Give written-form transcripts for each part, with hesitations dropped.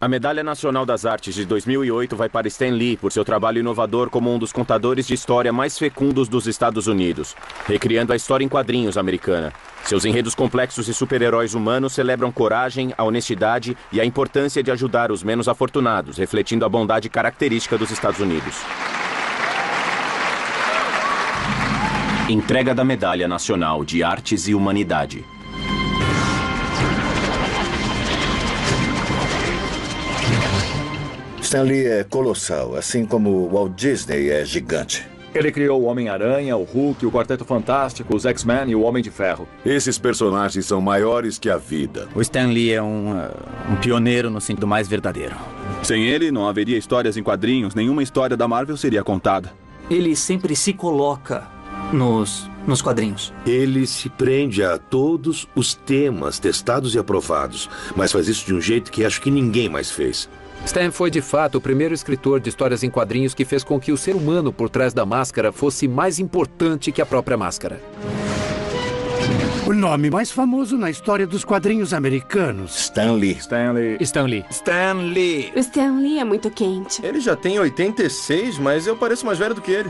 A Medalha Nacional das Artes de 2008 vai para Stan Lee por seu trabalho inovador como um dos contadores de história mais fecundos dos Estados Unidos, recriando a história em quadrinhos americana. Seus enredos complexos e super-heróis humanos celebram coragem, a honestidade e a importância de ajudar os menos afortunados, refletindo a bondade característica dos Estados Unidos. Entrega da Medalha Nacional de Artes e Humanidade. Stan Lee é colossal, assim como Walt Disney é gigante. Ele criou o Homem-Aranha, o Hulk, o Quarteto Fantástico, os X-Men e o Homem de Ferro. Esses personagens são maiores que a vida. O Stan Lee é um pioneiro no sentido mais verdadeiro. Sem ele, não haveria histórias em quadrinhos, nenhuma história da Marvel seria contada. Ele sempre se coloca nos quadrinhos. Ele se prende a todos os temas testados e aprovados, mas faz isso de um jeito que acho que ninguém mais fez. Stan foi, de fato, o primeiro escritor de histórias em quadrinhos que fez com que o ser humano por trás da máscara fosse mais importante que a própria máscara. O nome mais famoso na história dos quadrinhos americanos. Stan Lee. Stan Lee. Stan Lee. Stan Lee. O Stan Lee é muito quente. Ele já tem 86, mas eu pareço mais velho do que ele.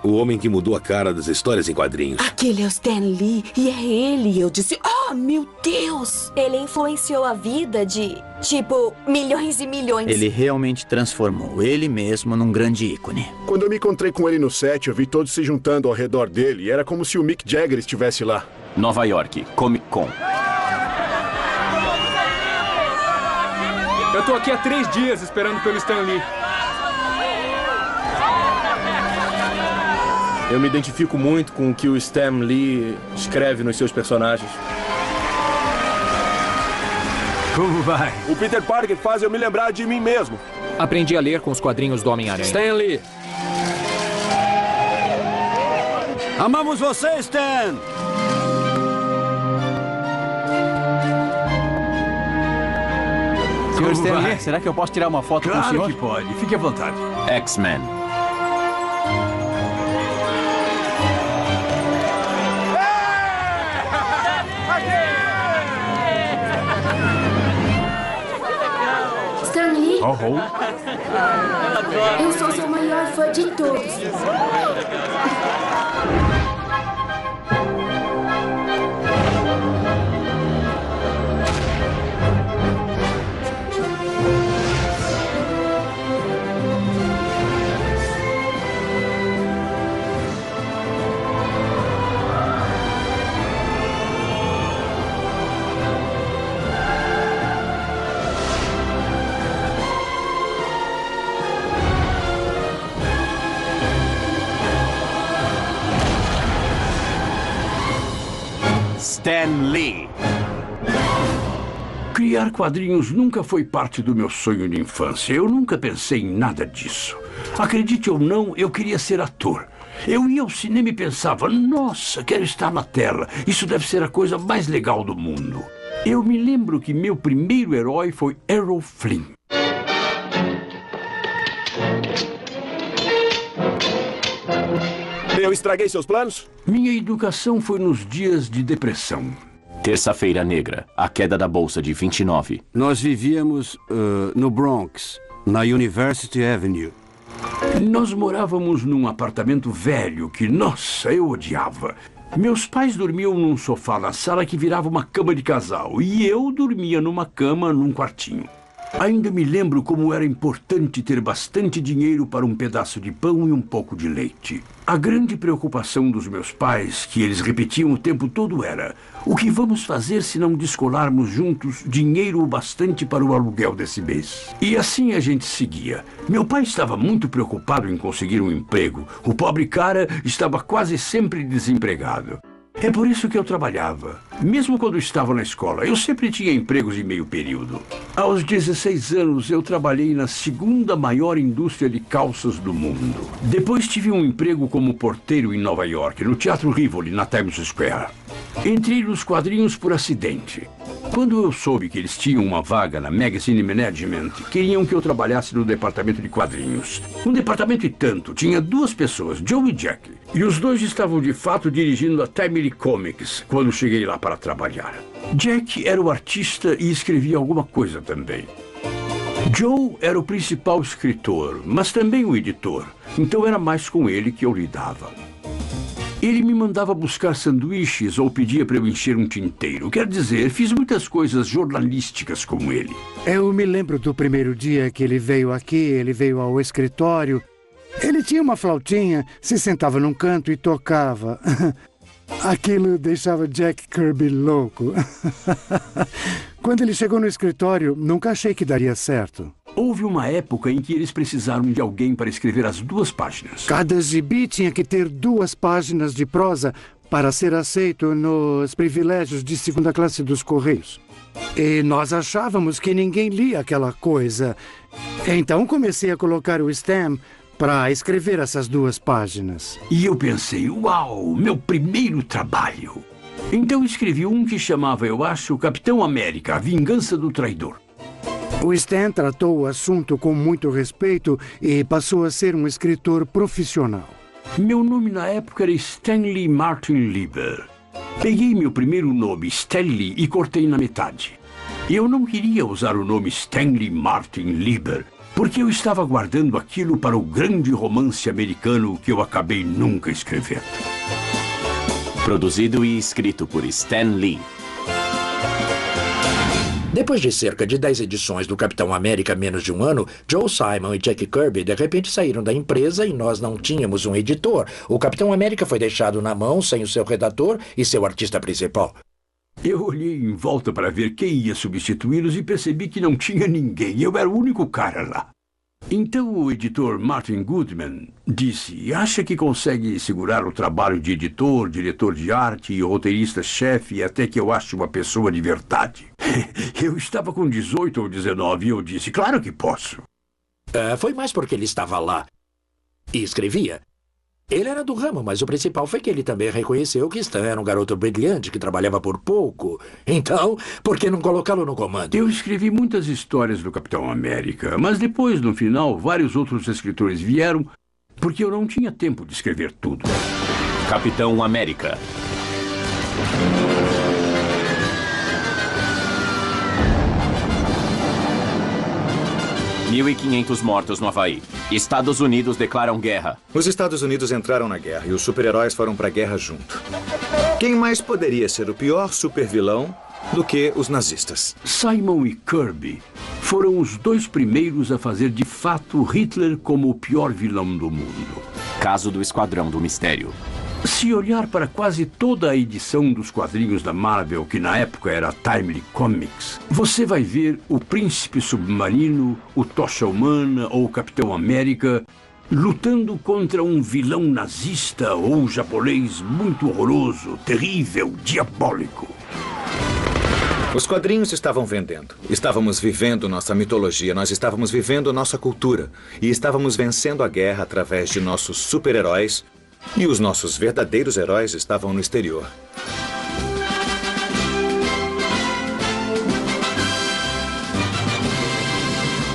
O homem que mudou a cara das histórias em quadrinhos. Aquele é o Stan Lee e é ele. Eu disse, oh, meu Deus! Ele influenciou a vida de, milhões e milhões. Ele realmente transformou ele mesmo num grande ícone. Quando eu me encontrei com ele no set, eu vi todos se juntando ao redor dele e era como se o Mick Jagger estivesse lá. Nova York, Comic Con. Eu tô aqui há 3 dias esperando pelo Stan Lee. Eu me identifico muito com o que o Stan Lee escreve nos seus personagens. Como vai? O Peter Parker faz eu me lembrar de mim mesmo. Aprendi a ler com os quadrinhos do Homem-Aranha. Stan Lee. Amamos você, Stan! Senhor Stan Lee, será que eu posso tirar uma foto com o senhor? Claro que pode. Fique à vontade. X-Men. Stan Lee? Oh. Eu sou seu maior fã de todos. Stan Lee. Criar quadrinhos nunca foi parte do meu sonho de infância. Eu nunca pensei em nada disso. Acredite ou não, eu queria ser ator. Eu ia ao cinema e pensava, nossa, quero estar na tela. Isso deve ser a coisa mais legal do mundo. Eu me lembro que meu primeiro herói foi Errol Flynn. Eu estraguei seus planos? Minha educação foi nos dias de depressão. Terça-feira Negra, a queda da Bolsa de 29. Nós vivíamos no Bronx, na University Avenue. Nós morávamos num apartamento velho que, nossa, eu odiava. Meus pais dormiam num sofá na sala que virava uma cama de casal e eu dormia numa cama num quartinho. Ainda me lembro como era importante ter bastante dinheiro para um pedaço de pão e um pouco de leite. A grande preocupação dos meus pais, que eles repetiam o tempo todo, era: o que vamos fazer se não descolarmos juntos dinheiro o bastante para o aluguel desse mês? E assim a gente seguia. Meu pai estava muito preocupado em conseguir um emprego. O pobre cara estava quase sempre desempregado. É por isso que eu trabalhava. Mesmo quando estava na escola, eu sempre tinha empregos de meio período. Aos 16 anos, eu trabalhei na segunda maior indústria de calças do mundo. Depois tive um emprego como porteiro em Nova York, no Teatro Rivoli, na Times Square. Entrei nos quadrinhos por acidente. Quando eu soube que eles tinham uma vaga na Magazine Management, queriam que eu trabalhasse no departamento de quadrinhos. Um departamento e tanto, tinha 2 pessoas, Joe e Jack. E os 2 estavam de fato dirigindo a Timely Comics quando cheguei lá para trabalhar. Jack era o artista e escrevia alguma coisa também. Joe era o principal escritor, mas também o editor, então era mais com ele que eu lidava. Ele me mandava buscar sanduíches ou pedia para eu encher um tinteiro. Quer dizer, fiz muitas coisas jornalísticas com ele. Eu me lembro do primeiro dia que ele veio aqui, ele veio ao escritório. Ele tinha uma flautinha, se sentava num canto e tocava. Aquilo deixava Jack Kirby louco. Quando ele chegou no escritório, nunca achei que daria certo. Houve uma época em que eles precisaram de alguém para escrever as 2 páginas. Cada gibi tinha que ter 2 páginas de prosa para ser aceito nos privilégios de 2ª classe dos Correios. E nós achávamos que ninguém lia aquela coisa. Então comecei a colocar o Stan para escrever essas 2 páginas. E eu pensei, uau, meu primeiro trabalho. Então escrevi um que chamava, eu acho, Capitão América, a Vingança do Traidor. O Stan tratou o assunto com muito respeito e passou a ser um escritor profissional. Meu nome na época era Stanley Martin Lieber. Peguei meu primeiro nome, Stanley, e cortei na metade. Eu não queria usar o nome Stanley Martin Lieber, porque eu estava guardando aquilo para o grande romance americano que eu acabei nunca escrevendo. Produzido e escrito por Stan Lee. Depois de cerca de 10 edições do Capitão América menos de um ano, Joe Simon e Jack Kirby de repente saíram da empresa e nós não tínhamos um editor. O Capitão América foi deixado na mão sem o seu redator e seu artista principal. Eu olhei em volta para ver quem ia substituí-los e percebi que não tinha ninguém. Eu era o único cara lá. Então o editor Martin Goodman disse, acha que consegue segurar o trabalho de editor, diretor de arte e roteirista-chefe até que eu ache uma pessoa de verdade? Eu estava com 18 ou 19 e eu disse, claro que posso. Foi mais porque ele estava lá e escrevia. Ele era do ramo, mas o principal foi que ele também reconheceu que Stan era um garoto brilhante que trabalhava por pouco. Então, por que não colocá-lo no comando? Eu escrevi muitas histórias do Capitão América, mas depois, no final, vários outros escritores vieram porque eu não tinha tempo de escrever tudo. Capitão América. $1.500 mortos no Havaí. Estados Unidos declaram guerra. Os Estados Unidos entraram na guerra e os super-heróis foram para a guerra junto. Quem mais poderia ser o pior supervilão do que os nazistas? Simon e Kirby foram os 2 primeiros a fazer de fato Hitler como o pior vilão do mundo. Caso do Esquadrão do Mistério. Se olhar para quase toda a edição dos quadrinhos da Marvel, que na época era Timely Comics, você vai ver o Príncipe Submarino, o Tocha Humana ou o Capitão América lutando contra um vilão nazista ou japonês muito horroroso, terrível, diabólico. Os quadrinhos estavam vendendo. Estávamos vivendo nossa mitologia, nós estávamos vivendo nossa cultura. E estávamos vencendo a guerra através de nossos super-heróis. E os nossos verdadeiros heróis estavam no exterior.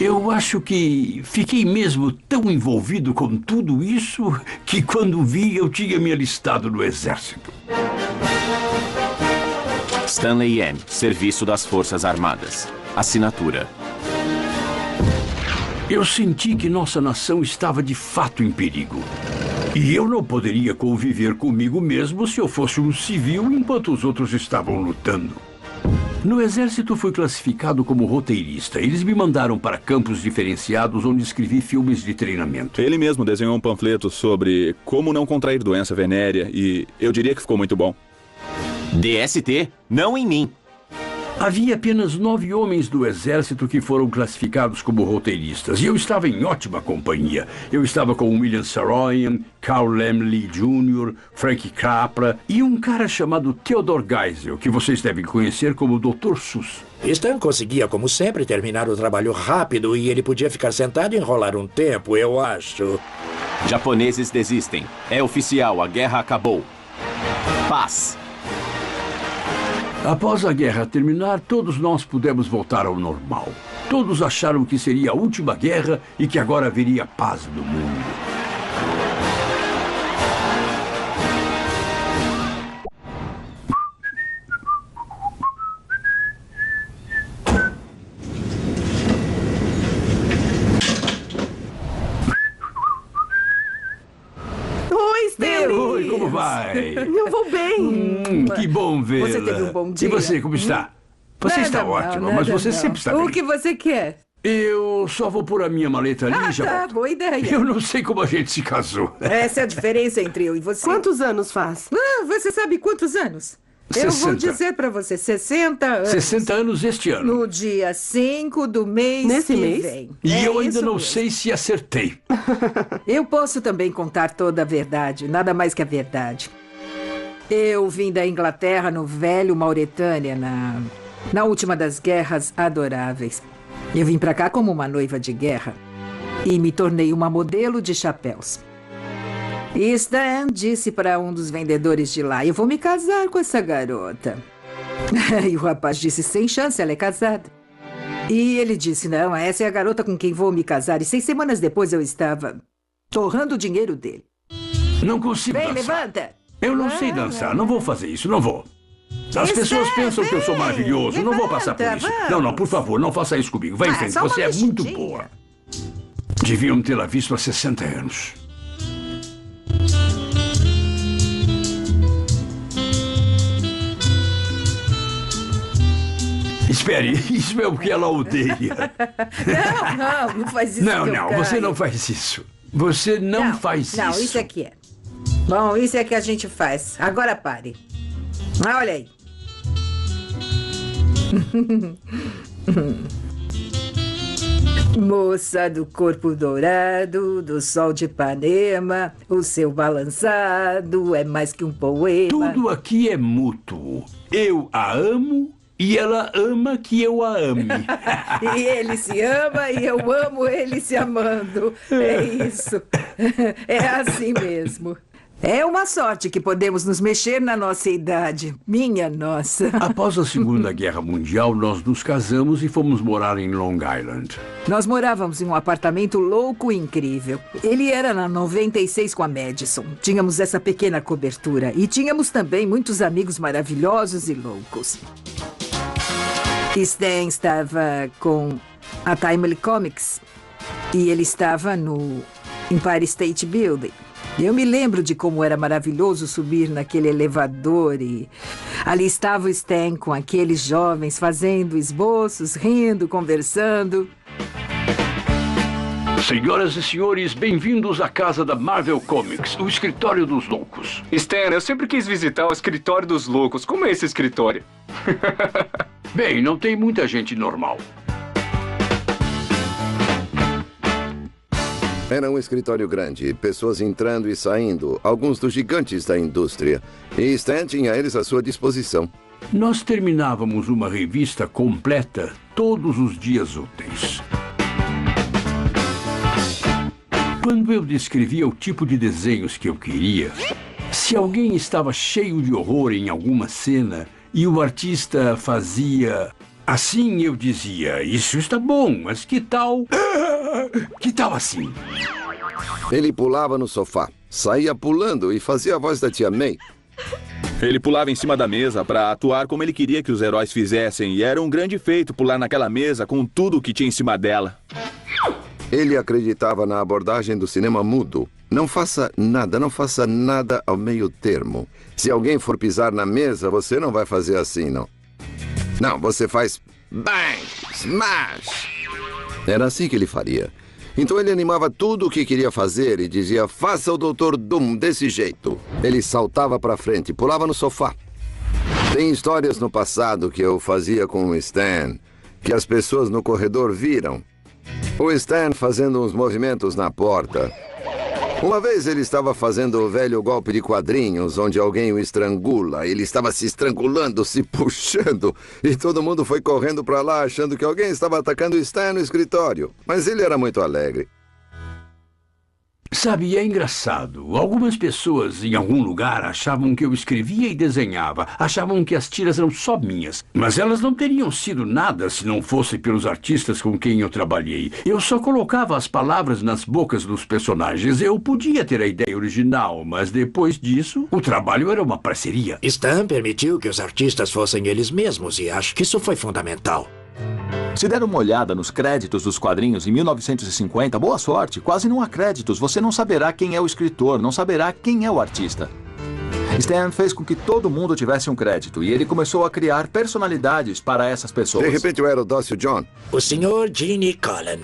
Eu acho que fiquei mesmo tão envolvido com tudo isso que quando vi eu tinha me alistado no exército. Stanley M., Serviço das Forças Armadas. Assinatura. Eu senti que nossa nação estava de fato em perigo. E eu não poderia conviver comigo mesmo se eu fosse um civil enquanto os outros estavam lutando. No exército fui classificado como roteirista. Eles me mandaram para campos diferenciados onde escrevi filmes de treinamento. Ele mesmo desenhou um panfleto sobre como não contrair doença venérea e eu diria que ficou muito bom. DST, não em mim. Havia apenas 9 homens do exército que foram classificados como roteiristas, e eu estava em ótima companhia. Eu estava com William Saroyan, Carl Laemmle Jr., Frank Capra e um cara chamado Theodore Geisel, que vocês devem conhecer como Dr. Seuss. Stan conseguia, como sempre, terminar o trabalho rápido e ele podia ficar sentado e enrolar um tempo, eu acho. Japoneses desistem. É oficial, a guerra acabou. Paz. Após a guerra terminar, todos nós pudemos voltar ao normal. Todos acharam que seria a última guerra e que agora haveria paz no mundo. vai? Eu vou bem. Que bom vê-la. Você teve um bom dia? E você, como está? Você está ótima, mas você sempre está bem. O que você quer? Eu só vou pôr a minha maleta ali e já tá, volto. boa ideia. Eu não sei como a gente se casou. Essa é a diferença entre eu e você. Quantos anos faz? Você sabe quantos anos? 60. Eu vou dizer pra você, 60 anos. 60 anos este ano. No dia 5 do mês Nesse que mês? vem. E eu ainda não mesmo. sei se acertei. Eu posso também contar toda a verdade, nada mais que a verdade. Eu vim da Inglaterra no velho Mauretânia, na última das guerras adoráveis. Eu vim pra cá como uma noiva de guerra e me tornei uma modelo de chapéus. E Stan disse para um dos vendedores de lá, eu vou me casar com essa garota. E o rapaz disse, sem chance, ela é casada. E ele disse, não, essa é a garota com quem vou me casar. E 6 semanas depois eu estava torrando o dinheiro dele. Não consigo Vem, dançar. levanta. Eu não sei dançar, não vou fazer isso, não vou. As pessoas pensam que eu sou maravilhoso, não vou passar por isso. Não, por favor, não faça isso comigo. Vai em frente, você é muito boa. Deviam tê-la visto há 60 anos. Espere, isso é o que ela odeia. Não faz isso. Não, você não faz isso. Você não faz isso. Não, isso aqui é. Bom, isso é que a gente faz. Agora pare. Olha aí. Moça do corpo dourado, do sol de Ipanema, o seu balançado é mais que um poema. Tudo aqui é mútuo. Eu a amo e ela ama que eu a ame. E ele se ama e eu amo ele se amando. É isso. É assim mesmo. É uma sorte que podemos nos mexer na nossa idade. Minha nossa. Após a Segunda Guerra Mundial, nós nos casamos e fomos morar em Long Island. Nós morávamos em um apartamento louco e incrível. Ele era na 96 com a Madison. Tínhamos essa pequena cobertura. E tínhamos também muitos amigos maravilhosos e loucos. Stan estava com a Timely Comics. E ele estava no Empire State Building. Eu me lembro de como era maravilhoso subir naquele elevador e ali estava o Stan com aqueles jovens fazendo esboços, rindo, conversando. Senhoras e senhores, bem-vindos à casa da Marvel Comics, o escritório dos loucos. Stan, eu sempre quis visitar o escritório dos loucos. Como é esse escritório? Bem, não tem muita gente normal. Era um escritório grande, pessoas entrando e saindo, alguns dos gigantes da indústria. E Stan tinha eles à sua disposição. Nós terminávamos uma revista completa todos os dias úteis. Quando eu descrevia o tipo de desenhos que eu queria, se alguém estava cheio de horror em alguma cena e o artista fazia assim, eu dizia, isso está bom, mas que tal... Que tal assim? Ele pulava no sofá, saía pulando e fazia a voz da tia May. Ele pulava em cima da mesa para atuar como ele queria que os heróis fizessem, e era um grande feito pular naquela mesa com tudo o que tinha em cima dela. Ele acreditava na abordagem do cinema mudo. Não faça nada ao meio termo. Se alguém for pisar na mesa, você não vai fazer assim, não. Não, você faz bang, smash. Era assim que ele faria. Então ele animava tudo o que queria fazer e dizia, faça o Dr. Doom desse jeito. Ele saltava para frente, pulava no sofá. Tem histórias no passado que eu fazia com o Stan, que as pessoas no corredor viram. O Stan fazendo uns movimentos na porta. Uma vez ele estava fazendo o velho golpe de quadrinhos, onde alguém o estrangula. Ele estava se estrangulando, se puxando. E todo mundo foi correndo para lá, achando que alguém estava atacando o Stan no escritório. Mas ele era muito alegre. Sabe, é engraçado. Algumas pessoas em algum lugar achavam que eu escrevia e desenhava. Achavam que as tiras eram só minhas. Mas elas não teriam sido nada se não fosse pelos artistas com quem eu trabalhei. Eu só colocava as palavras nas bocas dos personagens. Eu podia ter a ideia original, mas depois disso, o trabalho era uma parceria. Stan permitiu que os artistas fossem eles mesmos e acho que isso foi fundamental. Se der uma olhada nos créditos dos quadrinhos em 1950, boa sorte, quase não há créditos. Você não saberá quem é o escritor, não saberá quem é o artista. Stan fez com que todo mundo tivesse um crédito e ele começou a criar personalidades para essas pessoas. De repente eu era o dócil John. O Sr. Gene Cullen.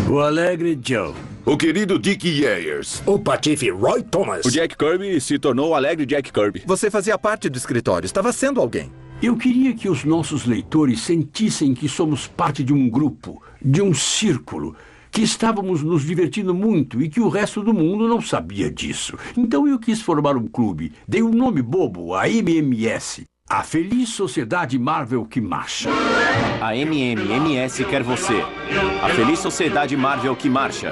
O alegre Joe. O querido Dick Yeyers. O patife Roy Thomas. O Jack Kirby se tornou o alegre Jack Kirby. Você fazia parte do escritório, estava sendo alguém. Eu queria que os nossos leitores sentissem que somos parte de um grupo, de um círculo, que estávamos nos divertindo muito e que o resto do mundo não sabia disso. Então eu quis formar um clube. Dei um nome bobo, a MMS. A Feliz Sociedade Marvel que Marcha. A MMS quer você. A Feliz Sociedade Marvel que marcha.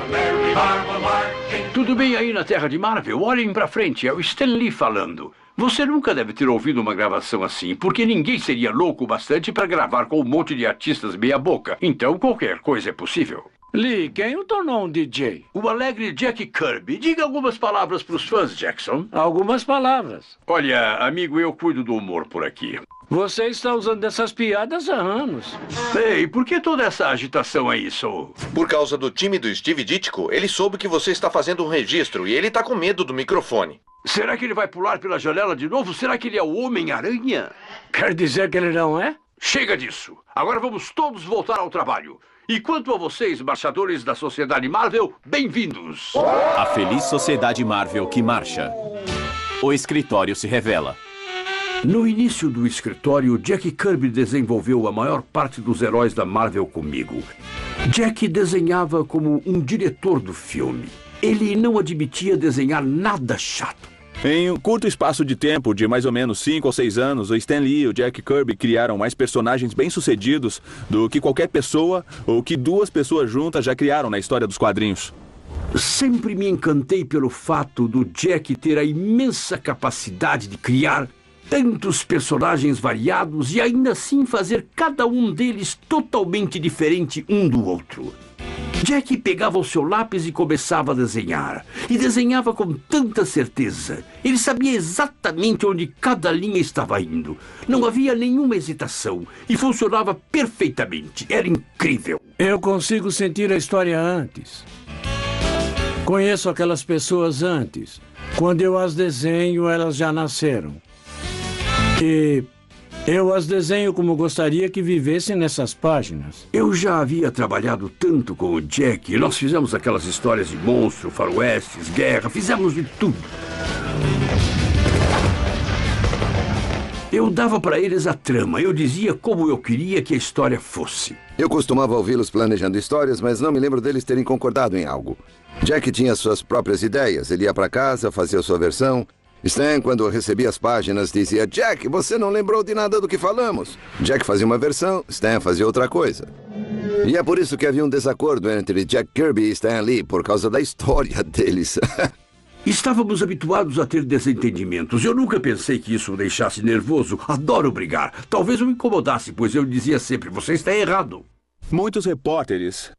Tudo bem aí na Terra de Marvel? Olhem pra frente, é o Stan Lee falando. Você nunca deve ter ouvido uma gravação assim, porque ninguém seria louco bastante para gravar com um monte de artistas meia boca. Então qualquer coisa é possível. Lee, quem o tornou um DJ? O alegre Jack Kirby. Diga algumas palavras para os fãs, Jackson. Algumas palavras. Olha, amigo, eu cuido do humor por aqui. Você está usando essas piadas há anos. Ei, por que toda essa agitação aí, Soul? Por causa do time do Steve Ditko, ele soube que você está fazendo um registro e ele está com medo do microfone. Será que ele vai pular pela janela de novo? Será que ele é o Homem-Aranha? Quer dizer que ele não é? Chega disso. Agora vamos todos voltar ao trabalho. E quanto a vocês, marchadores da Sociedade Marvel, bem-vindos! A Feliz Sociedade Marvel que marcha. O escritório se revela. No início do escritório, Jack Kirby desenvolveu a maior parte dos heróis da Marvel comigo. Jack desenhava como um diretor do filme. Ele não admitia desenhar nada chato. Em um curto espaço de tempo, de mais ou menos 5 ou 6 anos, o Stan Lee e o Jack Kirby criaram mais personagens bem-sucedidos do que qualquer pessoa ou que 2 pessoas juntas já criaram na história dos quadrinhos. Sempre me encantei pelo fato do Jack ter a imensa capacidade de criar tantos personagens variados e ainda assim fazer cada um deles totalmente diferente um do outro. Jack pegava o seu lápis e começava a desenhar. E desenhava com tanta certeza. Ele sabia exatamente onde cada linha estava indo. Não havia nenhuma hesitação. E funcionava perfeitamente. Era incrível. Eu consigo sentir a história antes. Conheço aquelas pessoas antes. Quando eu as desenho, elas já nasceram. E eu as desenho como gostaria que vivessem nessas páginas. Eu já havia trabalhado tanto com o Jack. Nós fizemos aquelas histórias de monstro, faroestes, guerra. Fizemos de tudo. Eu dava para eles a trama. Eu dizia como eu queria que a história fosse. Eu costumava ouvi-los planejando histórias, mas não me lembro deles terem concordado em algo. Jack tinha suas próprias ideias. Ele ia para casa, fazia sua versão. Stan, quando recebia as páginas, dizia: Jack, você não lembrou de nada do que falamos. Jack fazia uma versão, Stan fazia outra coisa. E é por isso que havia um desacordo entre Jack Kirby e Stan Lee, por causa da história deles. Estávamos habituados a ter desentendimentos. Eu nunca pensei que isso o deixasse nervoso. Adoro brigar. Talvez o incomodasse, pois eu dizia sempre: você está errado. Muitos repórteres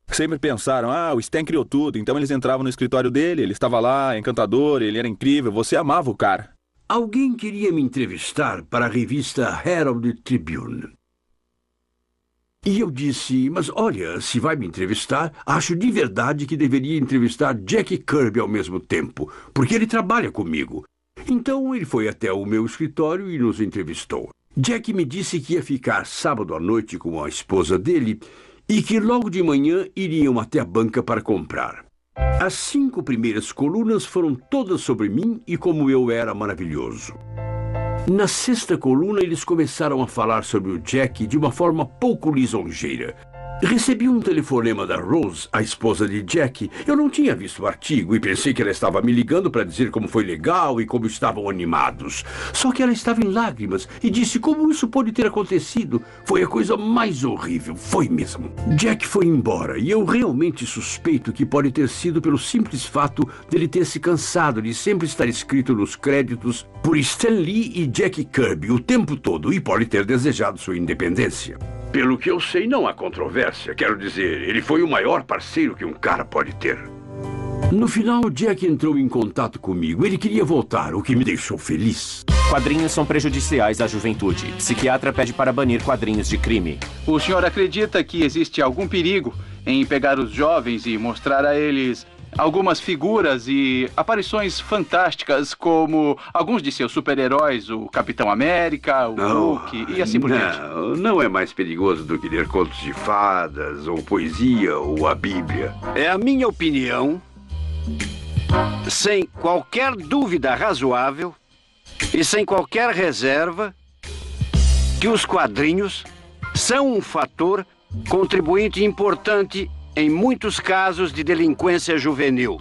sempre pensaram: o Stan criou tudo. Então eles entravam no escritório dele, ele estava lá, encantador, ele era incrível, você amava o cara. Alguém queria me entrevistar para a revista Herald Tribune. E eu disse: mas olha, se vai me entrevistar, acho de verdade que deveria entrevistar Jack Kirby ao mesmo tempo, porque ele trabalha comigo. Então ele foi até o meu escritório e nos entrevistou. Jack me disse que ia ficar sábado à noite com a esposa dele e que logo de manhã iriam até a banca para comprar. As 5 primeiras colunas foram todas sobre mim e como eu era maravilhoso. Na 6ª coluna, eles começaram a falar sobre o Jack de uma forma pouco lisonjeira. Recebi um telefonema da Rose, a esposa de Jack. Eu não tinha visto o artigo e pensei que ela estava me ligando para dizer como foi legal e como estavam animados. Só que ela estava em lágrimas e disse como isso pode ter acontecido. Foi a coisa mais horrível, foi mesmo. Jack foi embora e eu realmente suspeito que pode ter sido pelo simples fato dele ter se cansado de sempre estar escrito nos créditos por Stan Lee e Jack Kirby o tempo todo e pode ter desejado sua independência. Pelo que eu sei, não há controvérsia. Quero dizer, ele foi o maior parceiro que um cara pode ter. No final, Jack entrou em contato comigo. Ele queria voltar, o que me deixou feliz. Quadrinhos são prejudiciais à juventude. Psiquiatra pede para banir quadrinhos de crime. O senhor acredita que existe algum perigo em pegar os jovens e mostrar a eles algumas figuras e aparições fantásticas, como alguns de seus super-heróis, o Capitão América, o Hulk e assim por diante. Não é mais perigoso do que ler contos de fadas, ou poesia, ou a Bíblia. É a minha opinião, sem qualquer dúvida razoável e sem qualquer reserva, que os quadrinhos são um fator contribuinte importante em muitos casos de delinquência juvenil.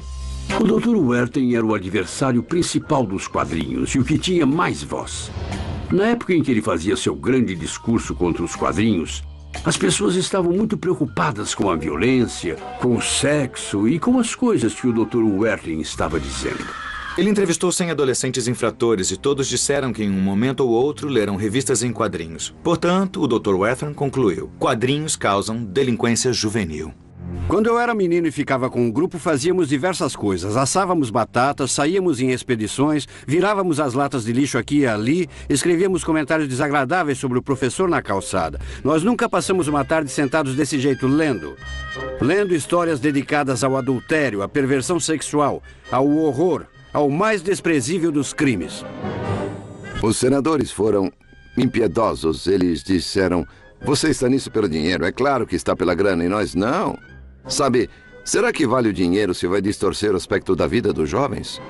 O Dr. Werthen era o adversário principal dos quadrinhos e o que tinha mais voz. Na época em que ele fazia seu grande discurso contra os quadrinhos, as pessoas estavam muito preocupadas com a violência, com o sexo e com as coisas que o Dr. Werthen estava dizendo. Ele entrevistou 100 adolescentes infratores e todos disseram que em um momento ou outro leram revistas em quadrinhos. Portanto, o Dr. Werthen concluiu: quadrinhos causam delinquência juvenil. Quando eu era menino e ficava com um grupo, fazíamos diversas coisas. Assávamos batatas, saíamos em expedições, virávamos as latas de lixo aqui e ali, escrevíamos comentários desagradáveis sobre o professor na calçada. Nós nunca passamos uma tarde sentados desse jeito, lendo histórias dedicadas ao adultério, à perversão sexual, ao horror, ao mais desprezível dos crimes. Os senadores foram impiedosos. Eles disseram: você está nisso pelo dinheiro. É claro que está pela grana e nós não. Sabe, será que vale o dinheiro se vai distorcer o aspecto da vida dos jovens?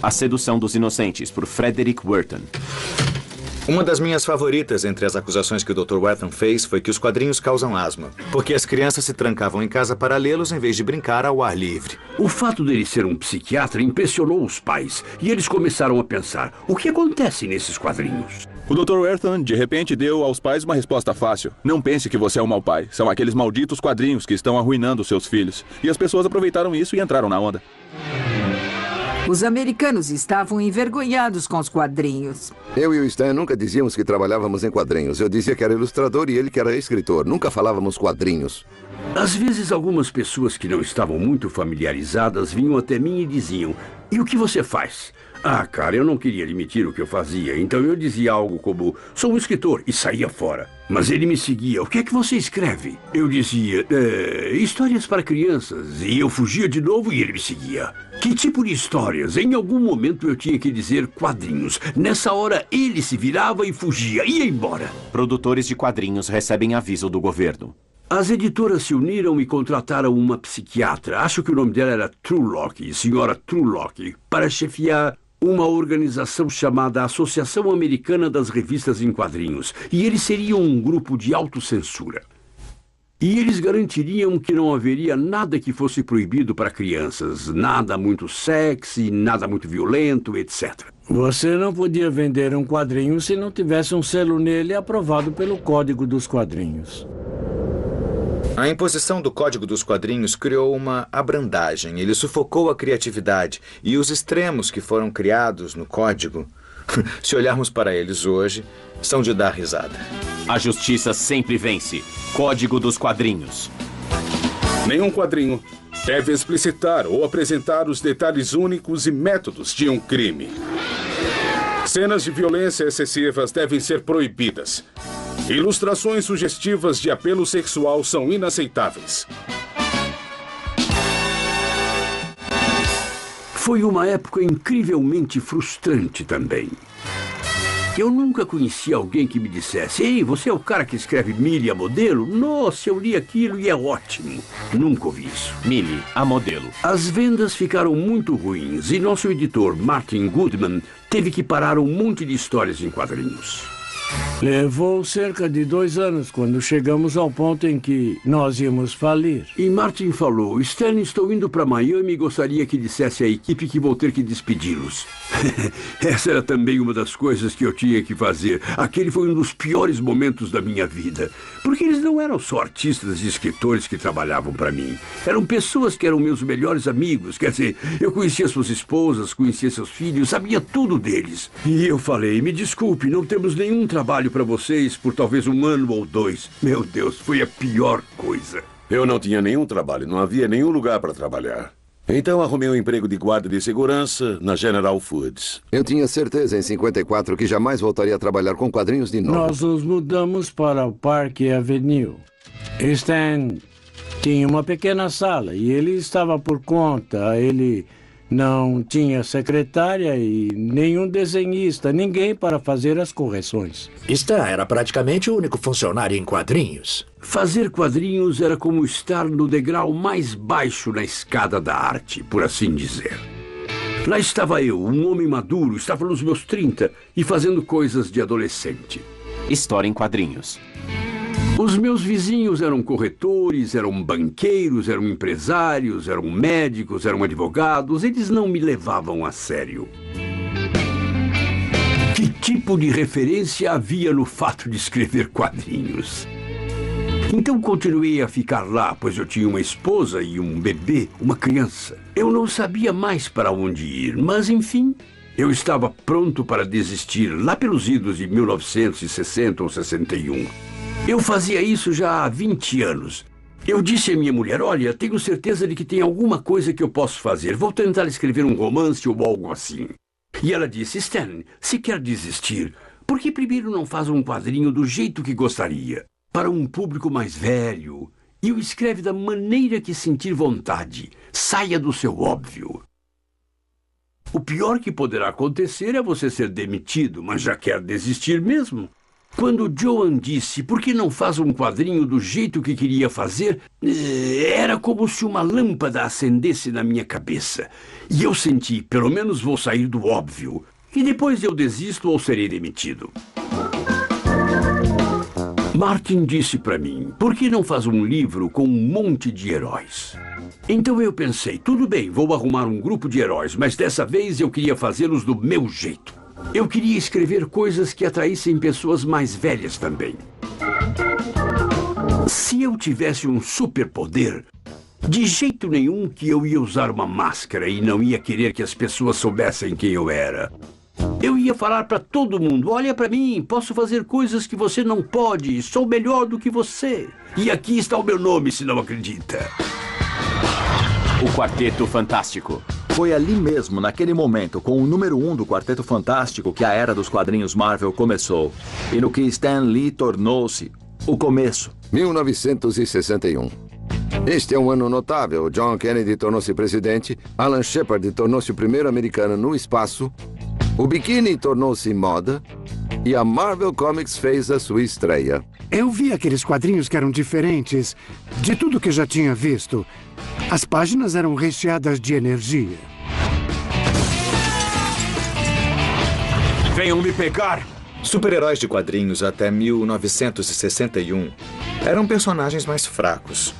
A Sedução dos Inocentes, por Frederick Werthen. Uma das minhas favoritas entre as acusações que o Dr. Werthen fez foi que os quadrinhos causam asma, porque as crianças se trancavam em casa para lê-los em vez de brincar ao ar livre. O fato dele ser um psiquiatra impressionou os pais e eles começaram a pensar: o que acontece nesses quadrinhos? O Dr. Werthen, de repente, deu aos pais uma resposta fácil. Não pense que você é um mau pai. São aqueles malditos quadrinhos que estão arruinando seus filhos. E as pessoas aproveitaram isso e entraram na onda. Os americanos estavam envergonhados com os quadrinhos. Eu e o Stan nunca dizíamos que trabalhávamos em quadrinhos. Eu dizia que era ilustrador e ele que era escritor. Nunca falávamos quadrinhos. Às vezes, algumas pessoas que não estavam muito familiarizadas vinham até mim e diziam: e o que você faz? Ah, cara, eu não queria admitir o que eu fazia, então eu dizia algo como: sou um escritor, e saía fora. Mas ele me seguia: o que é que você escreve? Eu dizia: histórias para crianças, e eu fugia de novo e ele me seguia. Que tipo de histórias? Em algum momento eu tinha que dizer quadrinhos. Nessa hora ele se virava e fugia, ia embora. Produtores de quadrinhos recebem aviso do governo. As editoras se uniram e contrataram uma psiquiatra, acho que o nome dela era Trulock, senhora Trulock, para chefiar uma organização chamada Associação Americana das Revistas em Quadrinhos. E eles seriam um grupo de autocensura. E eles garantiriam que não haveria nada que fosse proibido para crianças. Nada muito sexy, nada muito violento, etc. Você não podia vender um quadrinho se não tivesse um selo nele aprovado pelo Código dos Quadrinhos. A imposição do Código dos Quadrinhos criou uma abrandagem. Ele sufocou a criatividade. E os extremos que foram criados no Código, se olharmos para eles hoje, são de dar risada. A justiça sempre vence. Código dos Quadrinhos. Nenhum quadrinho deve explicitar ou apresentar os detalhes únicos e métodos de um crime. Cenas de violência excessivas devem ser proibidas. Ilustrações sugestivas de apelo sexual são inaceitáveis. Foi uma época incrivelmente frustrante também. Eu nunca conheci alguém que me dissesse: ei, você é o cara que escreve Millie, a modelo? Nossa, eu li aquilo e é ótimo. Nunca ouvi isso. Millie, a modelo. As vendas ficaram muito ruins e nosso editor, Martin Goodman, teve que parar um monte de histórias em quadrinhos. Levou cerca de 2 anos quando chegamos ao ponto em que nós íamos falir. E Martin falou: Stan, estou indo para Miami e gostaria que dissesse à equipe que vou ter que despedi-los. Essa era também uma das coisas que eu tinha que fazer. Aquele foi um dos piores momentos da minha vida. Porque eles não eram só artistas e escritores que trabalhavam para mim. Eram pessoas que eram meus melhores amigos. Quer dizer, eu conhecia suas esposas, conhecia seus filhos, sabia tudo deles. E eu falei: me desculpe, não temos nenhum trabalho para vocês por talvez 1 ano ou 2. Meu Deus, foi a pior coisa. Eu não tinha nenhum trabalho, não havia nenhum lugar para trabalhar. Então arrumei um emprego de guarda de segurança na General Foods. Eu tinha certeza em 54 que jamais voltaria a trabalhar com quadrinhos de novo. Nós nos mudamos para o Park Avenue. Stan tinha uma pequena sala e ele estava por conta. Ele não tinha secretária e nenhum desenhista, ninguém para fazer as correções. Stan era praticamente o único funcionário em quadrinhos. Fazer quadrinhos era como estar no degrau mais baixo na escada da arte, por assim dizer. Lá estava eu, um homem maduro, estava nos meus 30 e fazendo coisas de adolescente. História em quadrinhos. Os meus vizinhos eram corretores, eram banqueiros, eram empresários, eram médicos, eram advogados. Eles não me levavam a sério. Que tipo de referência havia no fato de escrever quadrinhos? Então continuei a ficar lá, pois eu tinha uma esposa e um bebê, uma criança. Eu não sabia mais para onde ir, mas enfim, eu estava pronto para desistir lá pelos idos de 1960 ou 61. Eu fazia isso já há 20 anos. Eu disse à minha mulher, olha, tenho certeza de que tem alguma coisa que eu posso fazer. Vou tentar escrever um romance ou algo assim. E ela disse, Stan, se quer desistir, por que primeiro não faz um quadrinho do jeito que gostaria? Para um público mais velho. E o escreve da maneira que sentir vontade. Saia do seu óbvio. O pior que poderá acontecer é você ser demitido, mas já quer desistir mesmo. Quando Joan disse, por que não faz um quadrinho do jeito que queria fazer, era como se uma lâmpada acendesse na minha cabeça. E eu senti, pelo menos vou sair do óbvio. E depois eu desisto ou serei demitido. Martin disse para mim, por que não faz um livro com um monte de heróis? Então eu pensei, tudo bem, vou arrumar um grupo de heróis, mas dessa vez eu queria fazê-los do meu jeito. Eu queria escrever coisas que atraíssem pessoas mais velhas também. Se eu tivesse um superpoder, de jeito nenhum que eu ia usar uma máscara e não ia querer que as pessoas soubessem quem eu era. Eu ia falar para todo mundo, olha para mim, posso fazer coisas que você não pode, sou melhor do que você. E aqui está o meu nome, se não acredita. O Quarteto Fantástico. Foi ali mesmo, naquele momento, com o número 1 do Quarteto Fantástico, que a era dos quadrinhos Marvel começou. E no que Stan Lee tornou-se o começo. 1961. Este é um ano notável. John Kennedy tornou-se presidente, Alan Shepard tornou-se o primeiro americano no espaço, o biquíni tornou-se moda e a Marvel Comics fez a sua estreia. Eu vi aqueles quadrinhos que eram diferentes de tudo que já tinha visto. As páginas eram recheadas de energia. Venham me pegar! Super-heróis de quadrinhos até 1961 eram personagens mais fracos.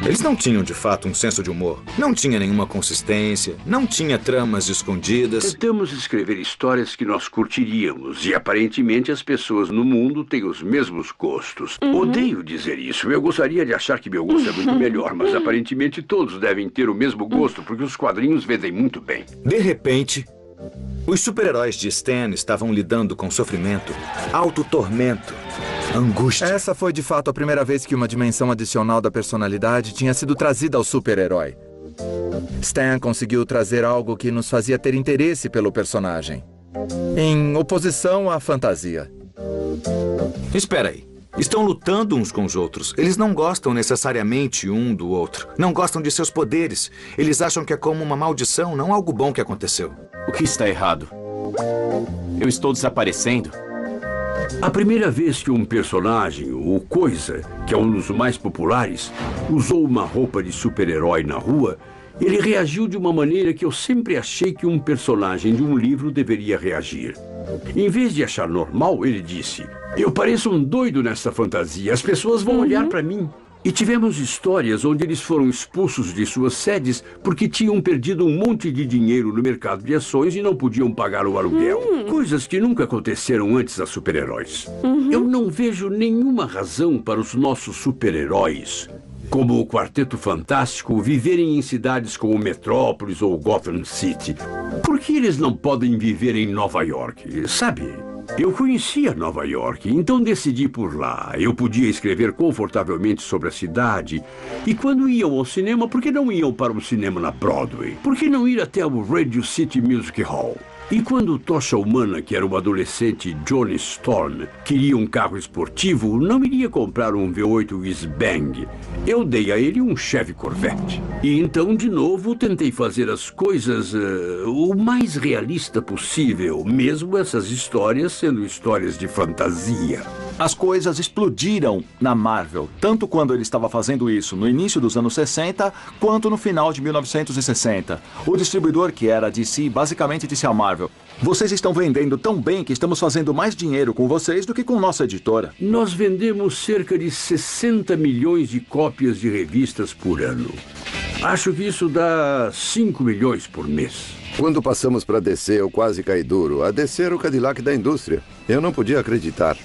Eles não tinham, de fato, um senso de humor. Não tinha nenhuma consistência, não tinha tramas escondidas. Tentamos escrever histórias que nós curtiríamos e, aparentemente, as pessoas no mundo têm os mesmos gostos. Odeio dizer isso. Eu gostaria de achar que meu gosto é muito melhor, mas, aparentemente, todos devem ter o mesmo gosto, porque os quadrinhos vendem muito bem. De repente, os super-heróis de Stan estavam lidando com sofrimento, autotormento, angústia. Essa foi de fato a primeira vez que uma dimensão adicional da personalidade tinha sido trazida ao super-herói. Stan conseguiu trazer algo que nos fazia ter interesse pelo personagem, em oposição à fantasia. Espera aí. Estão lutando uns com os outros. Eles não gostam necessariamente um do outro. Não gostam de seus poderes. Eles acham que é como uma maldição, não algo bom que aconteceu. O que está errado? Eu estou desaparecendo? A primeira vez que um personagem, ou coisa, que é um dos mais populares, usou uma roupa de super-herói na rua, ele reagiu de uma maneira que eu sempre achei que um personagem de um livro deveria reagir. Em vez de achar normal, ele disse, eu pareço um doido nessa fantasia, as pessoas vão olhar para mim. E tivemos histórias onde eles foram expulsos de suas sedes porque tinham perdido um monte de dinheiro no mercado de ações e não podiam pagar o aluguel. Coisas que nunca aconteceram antes a super-heróis. Eu não vejo nenhuma razão para os nossos super-heróis, como o Quarteto Fantástico, viverem em cidades como Metrópolis ou Gotham City. Por que eles não podem viver em Nova York, sabe? Eu conhecia Nova York, então decidi por lá. Eu podia escrever confortavelmente sobre a cidade. E quando iam ao cinema, por que não iam para o cinema na Broadway? Por que não ir até o Radio City Music Hall? E quando Tocha Humana, que era o adolescente Johnny Storm, queria um carro esportivo, não iria comprar um V8 Whiz-Bang. Eu dei a ele um Chevy Corvette. E então, de novo, tentei fazer as coisas o mais realista possível, mesmo essas histórias sendo histórias de fantasia. As coisas explodiram na Marvel, tanto quando ele estava fazendo isso no início dos anos 60, quanto no final de 1960. O distribuidor, que era a DC, basicamente disse à Marvel: vocês estão vendendo tão bem que estamos fazendo mais dinheiro com vocês do que com nossa editora. Nós vendemos cerca de 60 milhões de cópias de revistas por ano. Acho que isso dá 5 milhões por mês. Quando passamos para a DC, eu quase caí duro. A DC era o Cadillac da indústria. Eu não podia acreditar.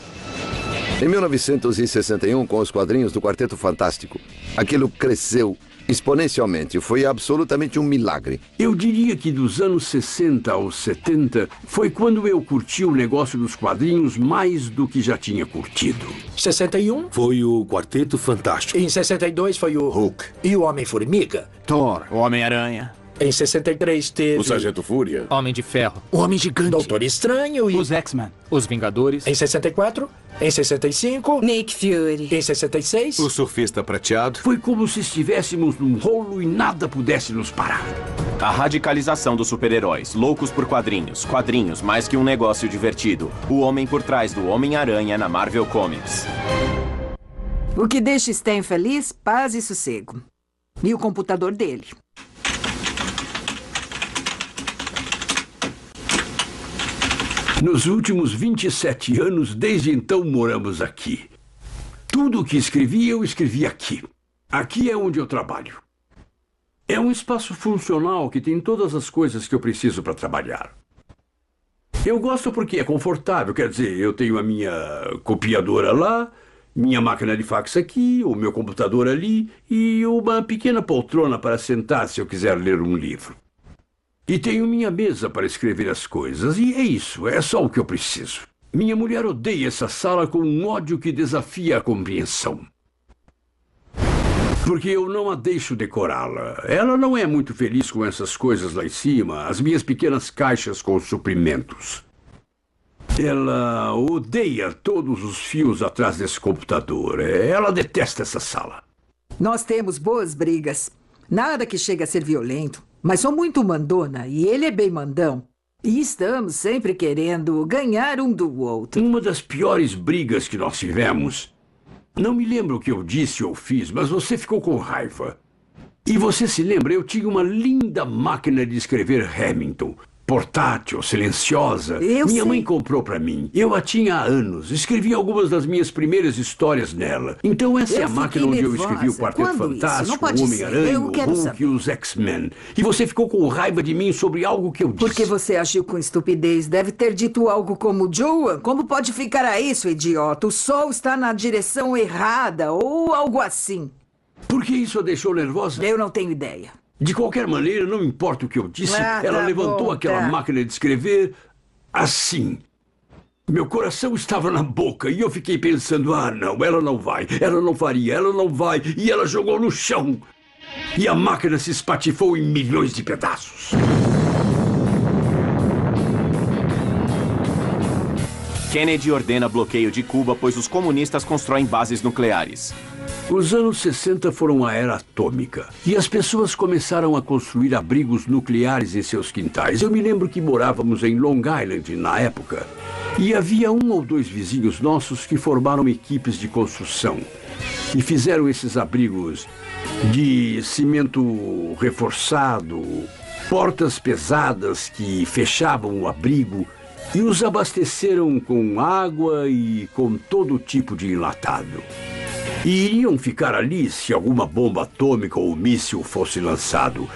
Em 1961, com os quadrinhos do Quarteto Fantástico, aquilo cresceu exponencialmente. Foi absolutamente um milagre. Eu diria que dos anos 60 aos 70 foi quando eu curti o negócio dos quadrinhos mais do que já tinha curtido. 61? Foi o Quarteto Fantástico. Em 62 foi o Hulk. E o Homem-Formiga? Thor. O Homem-Aranha. Em 63 teve... O Sargento Fúria. Homem de Ferro. O Homem Gigante. Doutor Estranho e... Os X-Men. Os Vingadores. Em 64. Em 65. Nick Fury. Em 66. O Surfista Prateado. Foi como se estivéssemos num rolo e nada pudesse nos parar. A radicalização dos super-heróis, loucos por quadrinhos. Quadrinhos mais que um negócio divertido. O homem por trás do Homem-Aranha na Marvel Comics. O que deixa Stan feliz, paz e sossego. E o computador dele. Nos últimos 27 anos, desde então, moramos aqui. Tudo o que escrevi, eu escrevi aqui. Aqui é onde eu trabalho. É um espaço funcional que tem todas as coisas que eu preciso para trabalhar. Eu gosto porque é confortável, quer dizer, eu tenho a minha copiadora lá, minha máquina de fax aqui, o meu computador ali e uma pequena poltrona para sentar se eu quiser ler um livro. E tenho minha mesa para escrever as coisas, e é isso, é só o que eu preciso. Minha mulher odeia essa sala com um ódio que desafia a compreensão. Porque eu não a deixo decorá-la. Ela não é muito feliz com essas coisas lá em cima, as minhas pequenas caixas com suprimentos. Ela odeia todos os fios atrás desse computador. Ela detesta essa sala. Nós temos boas brigas. Nada que chegue a ser violento. Mas sou muito mandona e ele é bem mandão. E estamos sempre querendo ganhar um do outro. Uma das piores brigas que nós tivemos... Não me lembro o que eu disse ou fiz, mas você ficou com raiva. E você se lembra, eu tinha uma linda máquina de escrever Hamilton. Portátil, silenciosa. Minha mãe comprou para mim. Eu a tinha há anos. Escrevi algumas das minhas primeiras histórias nela. Então essa é a máquina onde eu escrevi o Quarteto Fantástico, o Homem-Aranha, o Hulk e os X-Men. E você ficou com raiva de mim sobre algo que eu disse. Porque você agiu com estupidez. Deve ter dito algo como: Joan, como pode ficar a isso, idiota? O sol está na direção errada, ou algo assim. Por que isso a deixou nervosa? Eu não tenho ideia. De qualquer maneira, não importa o que eu disse, ela levantou aquela máquina de escrever assim. Meu coração estava na boca e eu fiquei pensando: ah, não, ela não vai, ela não faria, ela não vai. E ela jogou no chão. E a máquina se espatifou em milhões de pedaços. Kennedy ordena bloqueio de Cuba, pois os comunistas constroem bases nucleares. Os anos 60 foram a era atômica e as pessoas começaram a construir abrigos nucleares em seus quintais. Eu me lembro que morávamos em Long Island na época e havia 1 ou 2 vizinhos nossos que formaram equipes de construção e fizeram esses abrigos de cimento reforçado, portas pesadas que fechavam o abrigo e os abasteceram com água e com todo tipo de enlatado. E iriam ficar ali se alguma bomba atômica ou míssil fosse lançado.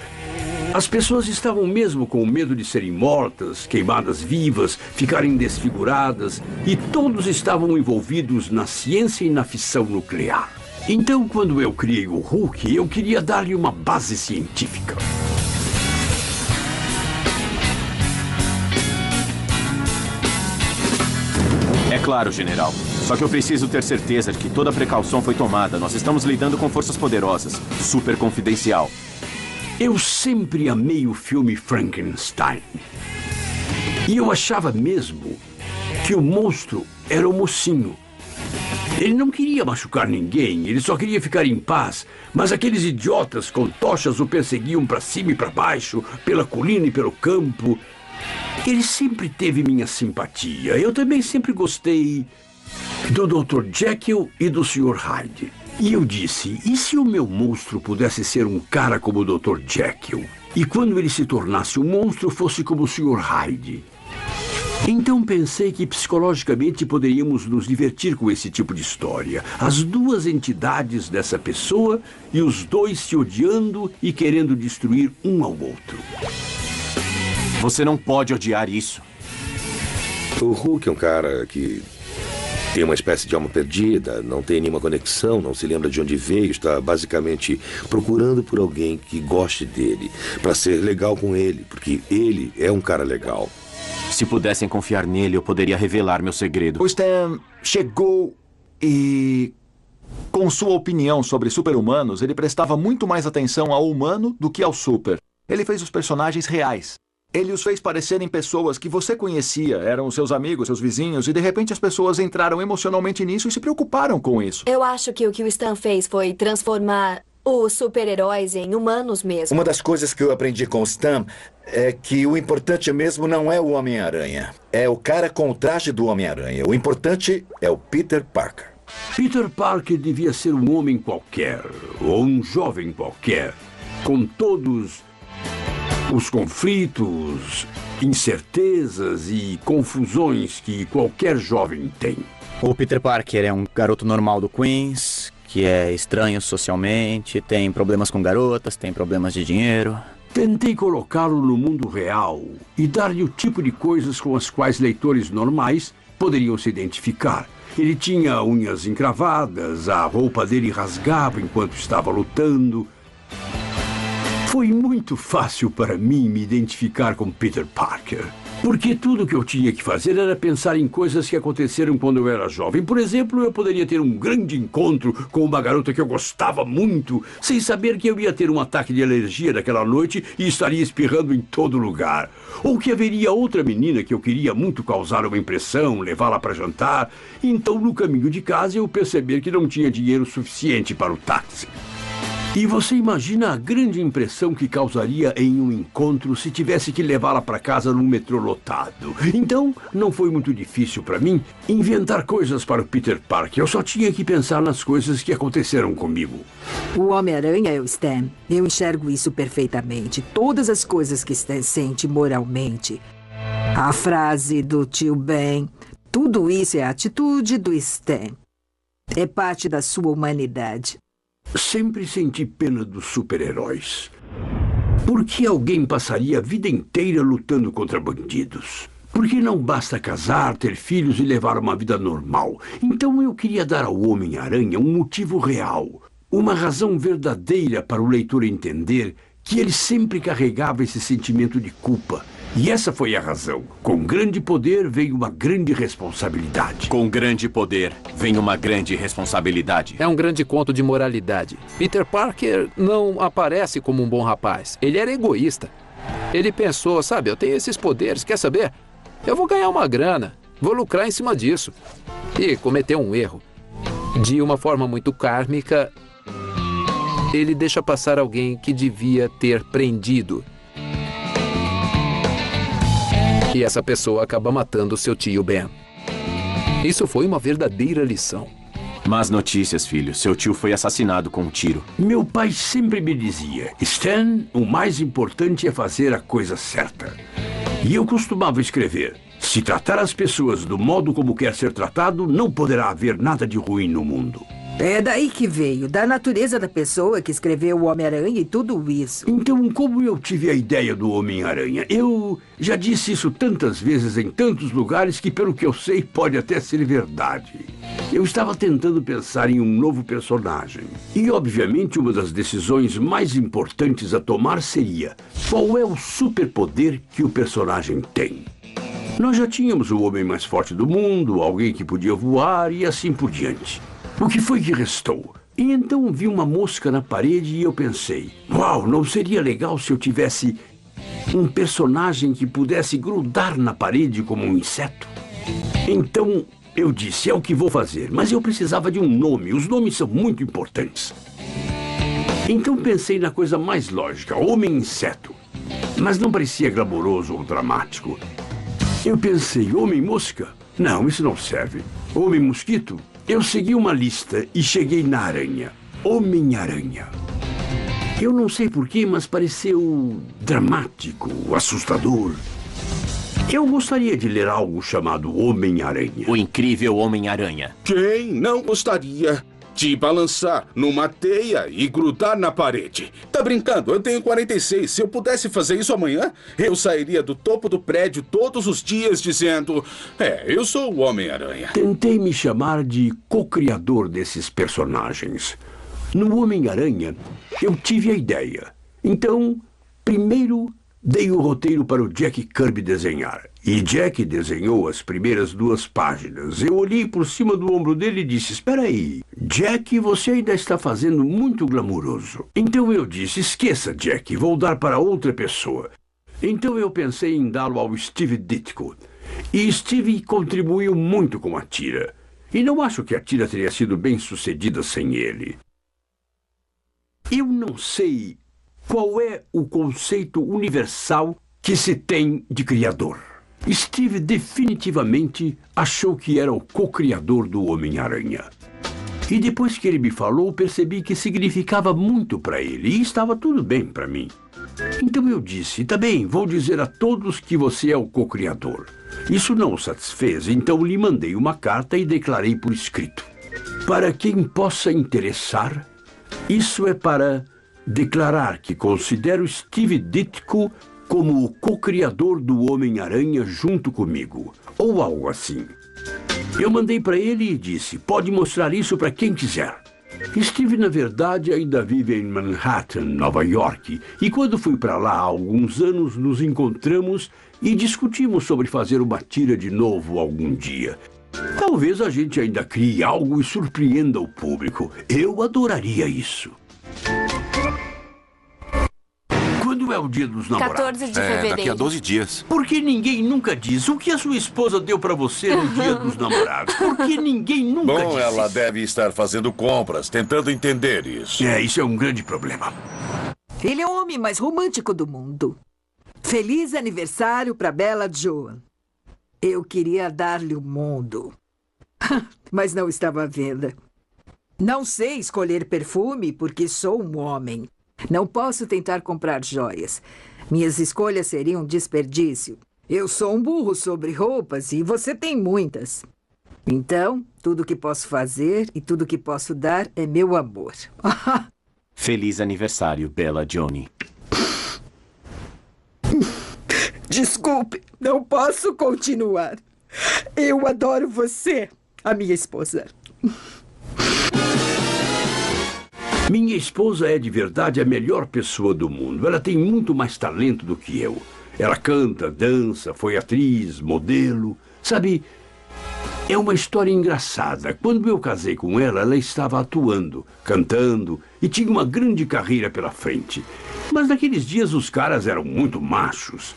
As pessoas estavam mesmo com medo de serem mortas, queimadas vivas, ficarem desfiguradas, e todos estavam envolvidos na ciência e na fissão nuclear. Então, quando eu criei o Hulk, eu queria dar-lhe uma base científica. É claro, general. Só que eu preciso ter certeza de que toda a precaução foi tomada. Nós estamos lidando com forças poderosas. Super confidencial. Eu sempre amei o filme Frankenstein. E eu achava mesmo que o monstro era o mocinho. Ele não queria machucar ninguém, ele só queria ficar em paz. Mas aqueles idiotas com tochas o perseguiam para cima e para baixo, pela colina e pelo campo. Ele sempre teve minha simpatia. Eu também sempre gostei do Dr. Jekyll e do Sr. Hyde. E eu disse, e se o meu monstro pudesse ser um cara como o Dr. Jekyll? E quando ele se tornasse um monstro, fosse como o Sr. Hyde? Então pensei que psicologicamente poderíamos nos divertir com esse tipo de história. As duas entidades dessa pessoa e os dois se odiando e querendo destruir um ao outro. Você não pode odiar isso. O Hulk é um cara que tem uma espécie de alma perdida, não tem nenhuma conexão, não se lembra de onde veio, está basicamente procurando por alguém que goste dele, para ser legal com ele, porque ele é um cara legal. Se pudessem confiar nele, eu poderia revelar meu segredo. O Stan chegou e, com sua opinião sobre super-humanos, ele prestava muito mais atenção ao humano do que ao super. Ele fez os personagens reais. Ele os fez parecerem pessoas que você conhecia, eram seus amigos, seus vizinhos, e de repente as pessoas entraram emocionalmente nisso e se preocuparam com isso. Eu acho que o Stan fez foi transformar os super-heróis em humanos mesmo. Uma das coisas que eu aprendi com o Stan é que o importante mesmo não é o Homem-Aranha. É o cara com o traje do Homem-Aranha. O importante é o Peter Parker. Peter Parker devia ser um homem qualquer, ou um jovem qualquer, com todos os conflitos, incertezas e confusões que qualquer jovem tem. O Peter Parker é um garoto normal do Queens, que é estranho socialmente, tem problemas com garotas, tem problemas de dinheiro. Tentei colocá-lo no mundo real e dar-lhe o tipo de coisas com as quais leitores normais poderiam se identificar. Ele tinha unhas encravadas, a roupa dele rasgava enquanto estava lutando. Foi muito fácil para mim me identificar com Peter Parker, porque tudo o que eu tinha que fazer era pensar em coisas que aconteceram quando eu era jovem. Por exemplo, eu poderia ter um grande encontro com uma garota que eu gostava muito, sem saber que eu ia ter um ataque de alergia naquela noite e estaria espirrando em todo lugar. Ou que haveria outra menina que eu queria muito causar uma impressão, levá-la para jantar. Então, no caminho de casa, eu perceber que não tinha dinheiro suficiente para o táxi. E você imagina a grande impressão que causaria em um encontro se tivesse que levá-la para casa num metrô lotado. Então, não foi muito difícil para mim inventar coisas para o Peter Parker. Eu só tinha que pensar nas coisas que aconteceram comigo. O Homem-Aranha é o Stan. Eu enxergo isso perfeitamente. Todas as coisas que Stan sente moralmente. A frase do tio Ben. Tudo isso é a atitude do Stan. É parte da sua humanidade. Sempre senti pena dos super-heróis. Por que alguém passaria a vida inteira lutando contra bandidos? Por que não basta casar, ter filhos e levar uma vida normal? Então eu queria dar ao Homem-Aranha um motivo real, uma razão verdadeira para o leitor entender que ele sempre carregava esse sentimento de culpa. E essa foi a razão. Com grande poder vem uma grande responsabilidade. Com grande poder vem uma grande responsabilidade. É um grande conto de moralidade. Peter Parker não aparece como um bom rapaz. Ele era egoísta. Ele pensou, sabe, eu tenho esses poderes, quer saber? Eu vou ganhar uma grana, vou lucrar em cima disso. E cometeu um erro. De uma forma muito kármica, ele deixa passar alguém que devia ter prendido. E essa pessoa acaba matando seu tio Ben. Isso foi uma verdadeira lição. Más notícias, filho. Seu tio foi assassinado com um tiro. Meu pai sempre me dizia, Stan, o mais importante é fazer a coisa certa. E eu costumava escrever, se tratar as pessoas do modo como quer ser tratado, não poderá haver nada de ruim no mundo. É daí que veio, da natureza da pessoa que escreveu o Homem-Aranha e tudo isso. Então, como eu tive a ideia do Homem-Aranha? Eu já disse isso tantas vezes em tantos lugares que, pelo que eu sei, pode até ser verdade. Eu estava tentando pensar em um novo personagem. E, obviamente, uma das decisões mais importantes a tomar seria qual é o superpoder que o personagem tem. Nós já tínhamos o homem mais forte do mundo, alguém que podia voar e assim por diante. O que foi que restou? E então vi uma mosca na parede e eu pensei, uau, não seria legal se eu tivesse Um personagem que pudesse grudar na parede como um inseto. Então, eu disse, é o que vou fazer, mas eu precisava de um nome. Os nomes são muito importantes. Então pensei na coisa mais lógica, Homem-Inseto. Mas não parecia glamouroso ou dramático. Eu pensei, Homem-Mosca? Não, isso não serve. Homem-Mosquito? Eu segui uma lista e cheguei na aranha. Homem-Aranha. Eu não sei porquê, mas pareceu dramático, assustador. Eu gostaria de ler algo chamado Homem-Aranha. O incrível Homem-Aranha. Quem não gostaria de balançar numa teia e grudar na parede? Tá brincando? Eu tenho 46. Se eu pudesse fazer isso amanhã, eu sairia do topo do prédio todos os dias dizendo: eu sou o Homem-Aranha. Tentei me chamar de co-criador desses personagens. No Homem-Aranha, eu tive a ideia. Então, primeiro dei o roteiro para o Jack Kirby desenhar. E Jack desenhou as primeiras 2 páginas. Eu olhei por cima do ombro dele e disse, espera aí, Jack, você ainda está fazendo muito glamouroso. Então eu disse, esqueça, Jack, vou dar para outra pessoa. Então eu pensei em dá-lo ao Steve Ditko. E Steve contribuiu muito com a tira. E não acho que a tira teria sido bem sucedida sem ele. Eu não sei qual é o conceito universal que se tem de criador. Steve definitivamente achou que era o co-criador do Homem-Aranha. E depois que ele me falou, percebi que significava muito para ele e estava tudo bem para mim. Então eu disse, tá bem, vou dizer a todos que você é o co-criador. Isso não o satisfez, então lhe mandei uma carta e declarei por escrito. Para quem possa interessar, isso é para declarar que considero Steve Ditko como o co-criador do Homem-Aranha junto comigo, ou algo assim. Eu mandei para ele e disse, pode mostrar isso para quem quiser. Steve, na verdade, ainda vive em Manhattan, Nova York, e quando fui para lá há alguns anos, nos encontramos e discutimos sobre fazer uma tira de novo algum dia. Talvez a gente ainda crie algo e surpreenda o público. Eu adoraria isso. Quando é o dia dos namorados? 14 de fevereiro. Daqui a 12 dias. Por que ninguém nunca diz o que a sua esposa deu pra você no dia dos namorados? Por que ninguém nunca Bom, disse? ela deve estar fazendo compras, tentando entender isso. Isso é um grande problema. Ele é o homem mais romântico do mundo. Feliz aniversário pra Bella Joan. Eu queria dar-lhe o mundo. Mas não estava à venda. Não sei escolher perfume porque sou um homem. Não posso tentar comprar joias. Minhas escolhas seriam um desperdício. Eu sou um burro sobre roupas e você tem muitas. Então, tudo que posso fazer e tudo que posso dar é meu amor. Feliz aniversário, Bella Johnny. Desculpe, não posso continuar. Eu adoro você, a minha esposa. Minha esposa é de verdade a melhor pessoa do mundo. Ela tem muito mais talento do que eu. Ela canta, dança, foi atriz, modelo. Sabe, é uma história engraçada. Quando eu casei com ela, ela estava atuando, cantando e tinha uma grande carreira pela frente. Mas naqueles dias os caras eram muito machos.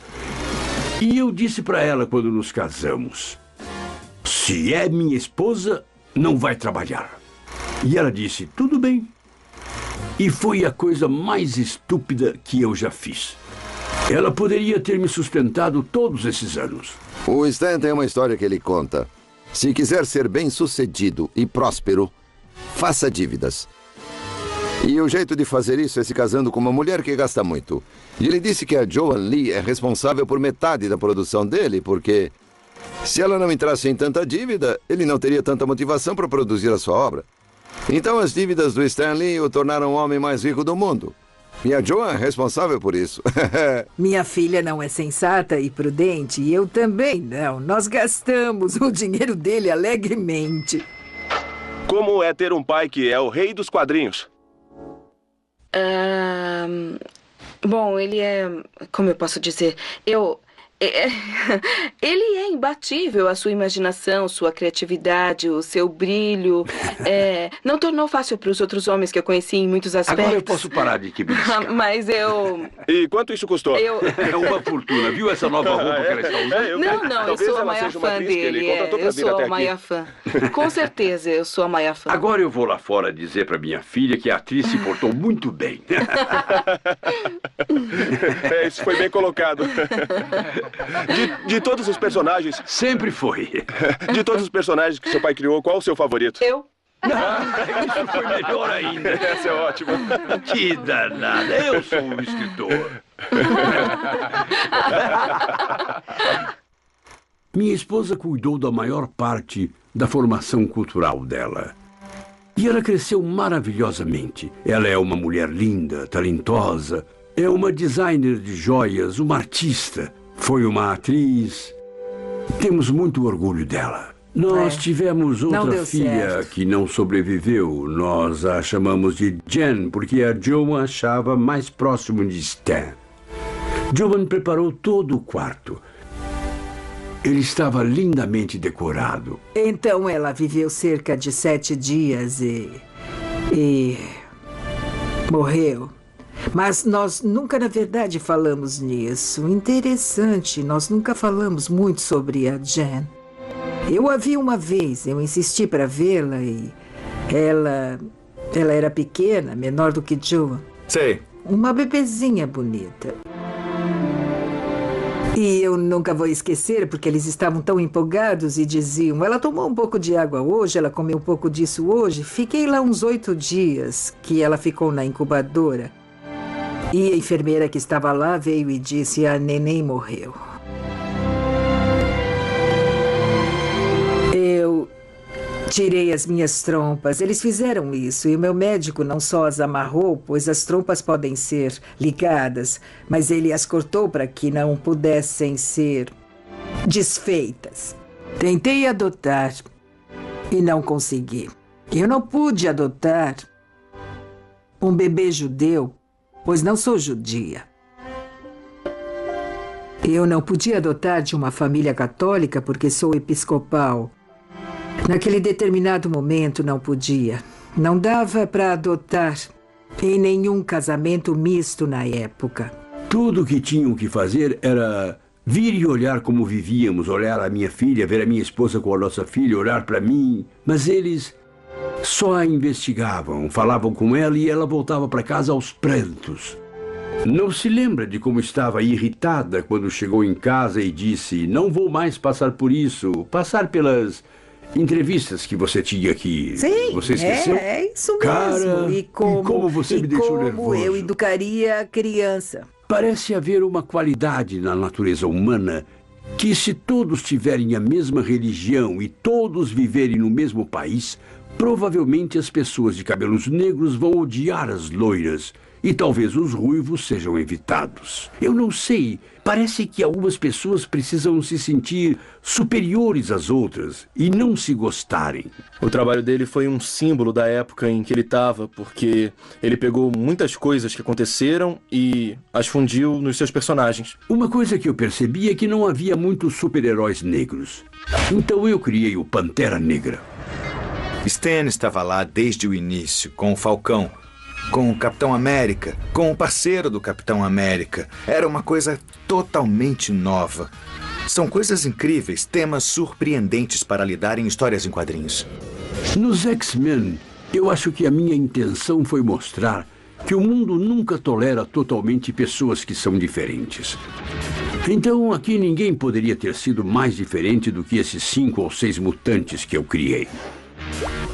E eu disse para ela quando nos casamos, se é minha esposa, não vai trabalhar. E ela disse, tudo bem. E foi a coisa mais estúpida que eu já fiz. Ela poderia ter me sustentado todos esses anos. O Stan tem uma história que ele conta. Se quiser ser bem-sucedido e próspero, faça dívidas. E o jeito de fazer isso é se casando com uma mulher que gasta muito. E ele disse que a Joan Lee é responsável por metade da produção dele, porque se ela não entrasse em tanta dívida, ele não teria tanta motivação para produzir a sua obra. Então as dívidas do Stan Lee o tornaram o homem mais rico do mundo. E a Joan é responsável por isso. Minha filha não é sensata e prudente, e eu também não. Nós gastamos o dinheiro dele alegremente. Como é ter um pai que é o rei dos quadrinhos? Bom, ele é... Como eu posso dizer? Ele é imbatível. A sua imaginação, sua criatividade, o seu brilho. Não tornou fácil para os outros homens que eu conheci em muitos aspectos. Agora eu posso parar de beliscar. Mas eu... E quanto isso custou? É uma fortuna. Viu essa nova roupa que ela está usando? Não, eu sou a maior fã dele. Eu sou a maior fã. Com certeza, eu sou a maior fã. Agora eu vou lá fora dizer para minha filha que a atriz se portou muito bem. Isso foi bem colocado. De todos os personagens... Sempre foi. De todos os personagens que seu pai criou, qual o seu favorito? Eu. Isso foi melhor ainda. Essa é ótima. Que danada. Eu sou um escritor. Minha esposa cuidou da maior parte da formação cultural dela. E ela cresceu maravilhosamente. Ela é uma mulher linda, talentosa. É uma designer de joias, uma artista. Foi uma atriz. Temos muito orgulho dela. Nós tivemos outra filha que não sobreviveu. Nós a chamamos de Jen, porque a Joan achava mais próximo de Stan. Joan preparou todo o quarto. Ele estava lindamente decorado. Então ela viveu cerca de 7 dias e morreu. Mas nós nunca, na verdade, falamos nisso. Interessante, nós nunca falamos muito sobre a Jen. Eu a vi uma vez, eu insisti para vê-la e ela era pequena, menor do que Joan. Sei. Uma bebezinha bonita. E eu nunca vou esquecer, porque eles estavam tão empolgados e diziam: ela tomou um pouco de água hoje, ela comeu um pouco disso hoje. Fiquei lá uns 8 dias que ela ficou na incubadora. E a enfermeira que estava lá veio e disse: a neném morreu. Eu tirei as minhas trompas. Eles fizeram isso e o meu médico não só as amarrou, pois as trompas podem ser ligadas, mas ele as cortou para que não pudessem ser desfeitas. Tentei adotar e não consegui. Eu não pude adotar um bebê judeu, pois não sou judia. Eu não podia adotar de uma família católica porque sou episcopal. Naquele determinado momento não podia. Não dava para adotar em nenhum casamento misto na época. Tudo o que tinham que fazer era vir e olhar como vivíamos, olhar a minha filha, ver a minha esposa com a nossa filha, olhar para mim. Mas eles só a investigavam, falavam com ela e ela voltava para casa aos prantos. Não se lembra de como estava irritada quando chegou em casa e disse: não vou mais passar por isso, passar pelas entrevistas que você tinha aqui. Sim, você esqueceu? É isso mesmo. Cara, e como você me deixou nervoso. Como eu educaria a criança. Parece haver uma qualidade na natureza humana que, se todos tiverem a mesma religião e todos viverem no mesmo país, provavelmente as pessoas de cabelos negros vão odiar as loiras e talvez os ruivos sejam evitados. Eu não sei. Parece que algumas pessoas precisam se sentir superiores às outras e não se gostarem. O trabalho dele foi um símbolo da época em que ele estava, porque ele pegou muitas coisas que aconteceram e as fundiu nos seus personagens. Uma coisa que eu percebi é que não havia muitos super-heróis negros. Então eu criei o Pantera Negra. Stan estava lá desde o início, com o Falcão, com o Capitão América, com o parceiro do Capitão América. Era uma coisa totalmente nova. São coisas incríveis, temas surpreendentes para lidar em histórias em quadrinhos. Nos X-Men, eu acho que a minha intenção foi mostrar que o mundo nunca tolera totalmente pessoas que são diferentes. Então, aqui ninguém poderia ter sido mais diferente do que esses 5 ou 6 mutantes que eu criei.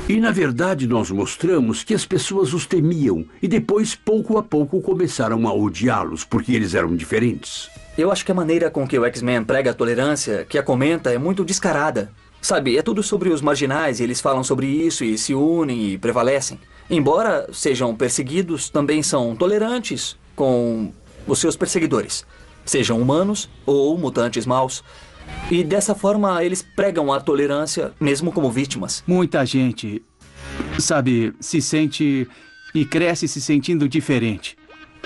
E, na verdade, nós mostramos que as pessoas os temiam e depois, pouco a pouco, começaram a odiá-los porque eles eram diferentes. Eu acho que a maneira com que o X-Men prega a tolerância, que a comenta, é muito descarada. Sabe, é tudo sobre os marginais e eles falam sobre isso e se unem e prevalecem. Embora sejam perseguidos, também são tolerantes com os seus perseguidores. Sejam humanos ou mutantes maus. E dessa forma eles pregam a tolerância mesmo como vítimas. Muita gente, sabe, se sente e cresce se sentindo diferente.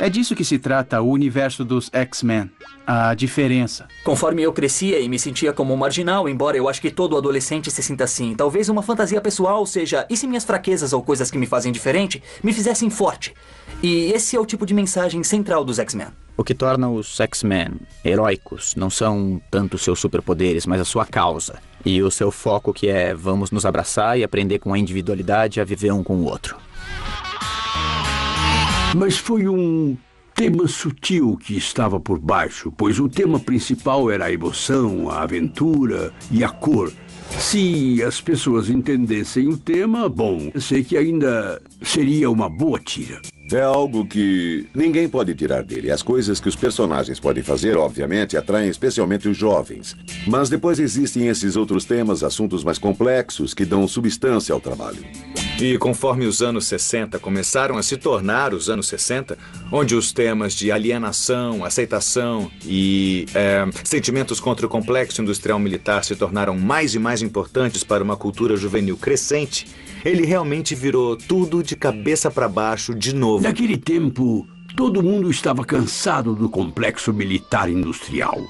É disso que se trata o universo dos X-Men. A diferença. Conforme eu crescia e me sentia como um marginal, embora eu acho que todo adolescente se sinta assim, talvez uma fantasia pessoal seja, e se minhas fraquezas ou coisas que me fazem diferente me fizessem forte? E esse é o tipo de mensagem central dos X-Men. O que torna os X-Men heróicos não são tanto seus superpoderes, mas a sua causa. E o seu foco que é vamos nos abraçar e aprender com a individualidade a viver um com o outro. Mas foi um tema sutil que estava por baixo, pois o tema principal era a emoção, a aventura e a cor. Se as pessoas entendessem o tema, bom, eu sei que ainda seria uma boa tira. É algo que ninguém pode tirar dele. As coisas que os personagens podem fazer, obviamente, atraem especialmente os jovens. Mas depois existem esses outros temas, assuntos mais complexos, que dão substância ao trabalho. E conforme os anos 60 começaram a se tornar os anos 60, onde os temas de alienação, aceitação e sentimentos contra o complexo industrial militar se tornaram mais e mais importantes para uma cultura juvenil crescente, ele realmente virou tudo de cabeça para baixo de novo. Naquele tempo, todo mundo estava cansado do complexo militar industrial.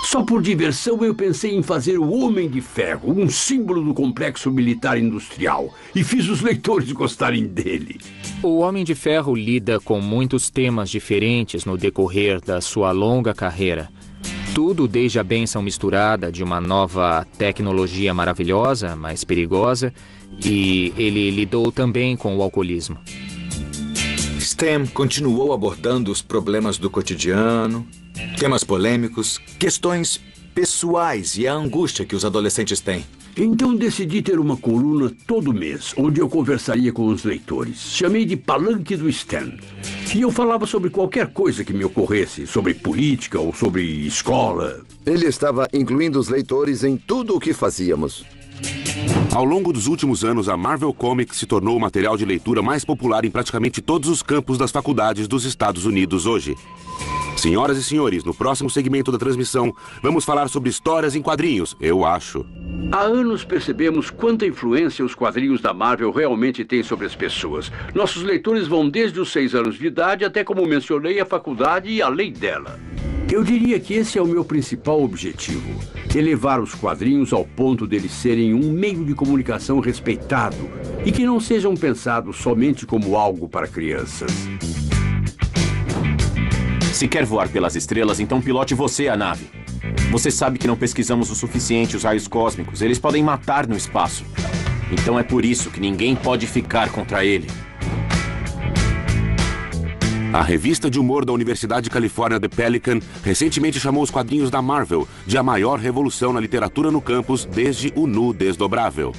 Só por diversão eu pensei em fazer o Homem de Ferro, um símbolo do complexo militar industrial, e fiz os leitores gostarem dele. O Homem de Ferro lida com muitos temas diferentes no decorrer da sua longa carreira. Tudo desde a bênção misturada de uma nova tecnologia maravilhosa, mas perigosa, e ele lidou também com o alcoolismo. Stan continuou abordando os problemas do cotidiano, temas polêmicos, questões pessoais e a angústia que os adolescentes têm. Então decidi ter uma coluna todo mês, onde eu conversaria com os leitores. Chamei de Palanque do Stan. E eu falava sobre qualquer coisa que me ocorresse, sobre política ou sobre escola. Ele estava incluindo os leitores em tudo o que fazíamos. Ao longo dos últimos anos, a Marvel Comics se tornou o material de leitura mais popular em praticamente todos os campos das faculdades dos Estados Unidos hoje. Senhoras e senhores, no próximo segmento da transmissão, vamos falar sobre histórias em quadrinhos, eu acho. Há anos percebemos quanta influência os quadrinhos da Marvel realmente têm sobre as pessoas. Nossos leitores vão desde os 6 anos de idade até, como mencionei, a faculdade e além dela. Eu diria que esse é o meu principal objetivo. Elevar os quadrinhos ao ponto deles serem um meio de comunicação respeitado e que não sejam pensados somente como algo para crianças. Se quer voar pelas estrelas, então pilote você a nave. Você sabe que não pesquisamos o suficiente os raios cósmicos. Eles podem matar no espaço. Então é por isso que ninguém pode ficar contra ele. A revista de humor da Universidade de Califórnia, The Pelican, recentemente chamou os quadrinhos da Marvel de a maior revolução na literatura no campus desde o Nu Desdobrável.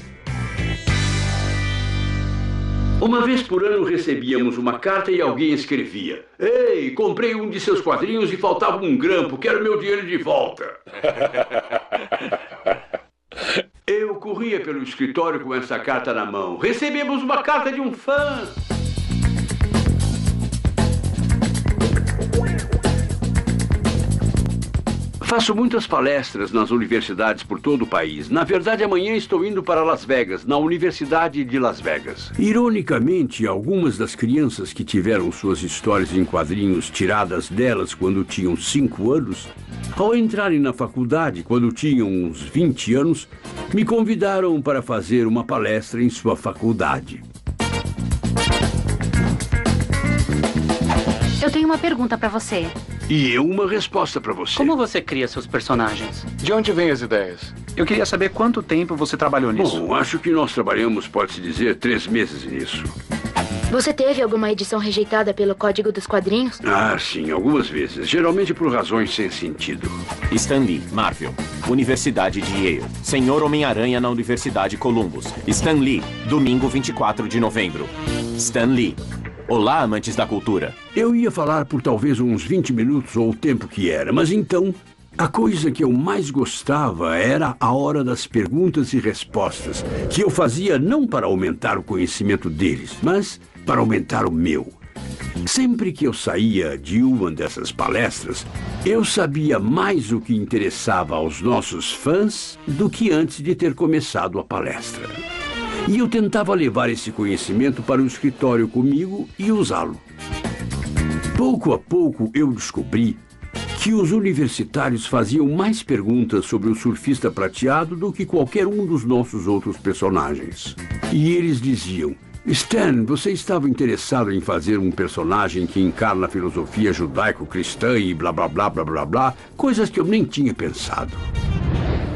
Uma vez por ano recebíamos uma carta e alguém escrevia: "Ei, comprei um de seus quadrinhos e faltava um grampo, quero meu dinheiro de volta." Eu corria pelo escritório com essa carta na mão. "Recebemos uma carta de um fã." Faço muitas palestras nas universidades por todo o país. Na verdade, amanhã estou indo para Las Vegas, na Universidade de Las Vegas. Ironicamente, algumas das crianças que tiveram suas histórias em quadrinhos tiradas delas quando tinham 5 anos, ao entrarem na faculdade, quando tinham uns 20 anos, me convidaram para fazer uma palestra em sua faculdade. Eu tenho uma pergunta para você. E eu uma resposta para você. Como você cria seus personagens? De onde vêm as ideias? Eu queria saber quanto tempo você trabalhou nisso. Bom, acho que nós trabalhamos, pode-se dizer, 3 meses nisso. Você teve alguma edição rejeitada pelo Código dos Quadrinhos? Ah, sim, algumas vezes. Geralmente por razões sem sentido. Stan Lee, Marvel. Universidade de Yale. Senhor Homem-Aranha na Universidade Columbus. Stan Lee, domingo 24 de novembro. Stan Lee. Olá, amantes da cultura. Eu ia falar por talvez uns 20 minutos ou o tempo que era, mas então, a coisa que eu mais gostava era a hora das perguntas e respostas, que eu fazia não para aumentar o conhecimento deles, mas para aumentar o meu. Sempre que eu saía de uma dessas palestras, eu sabia mais o que interessava aos nossos fãs do que antes de ter começado a palestra. E eu tentava levar esse conhecimento para o escritório comigo e usá-lo. Pouco a pouco eu descobri que os universitários faziam mais perguntas sobre o surfista prateado do que qualquer um dos nossos outros personagens. E eles diziam: Stan, você estava interessado em fazer um personagem que encarna a filosofia judaico-cristã e blá blá blá blá blá blá, coisas que eu nem tinha pensado.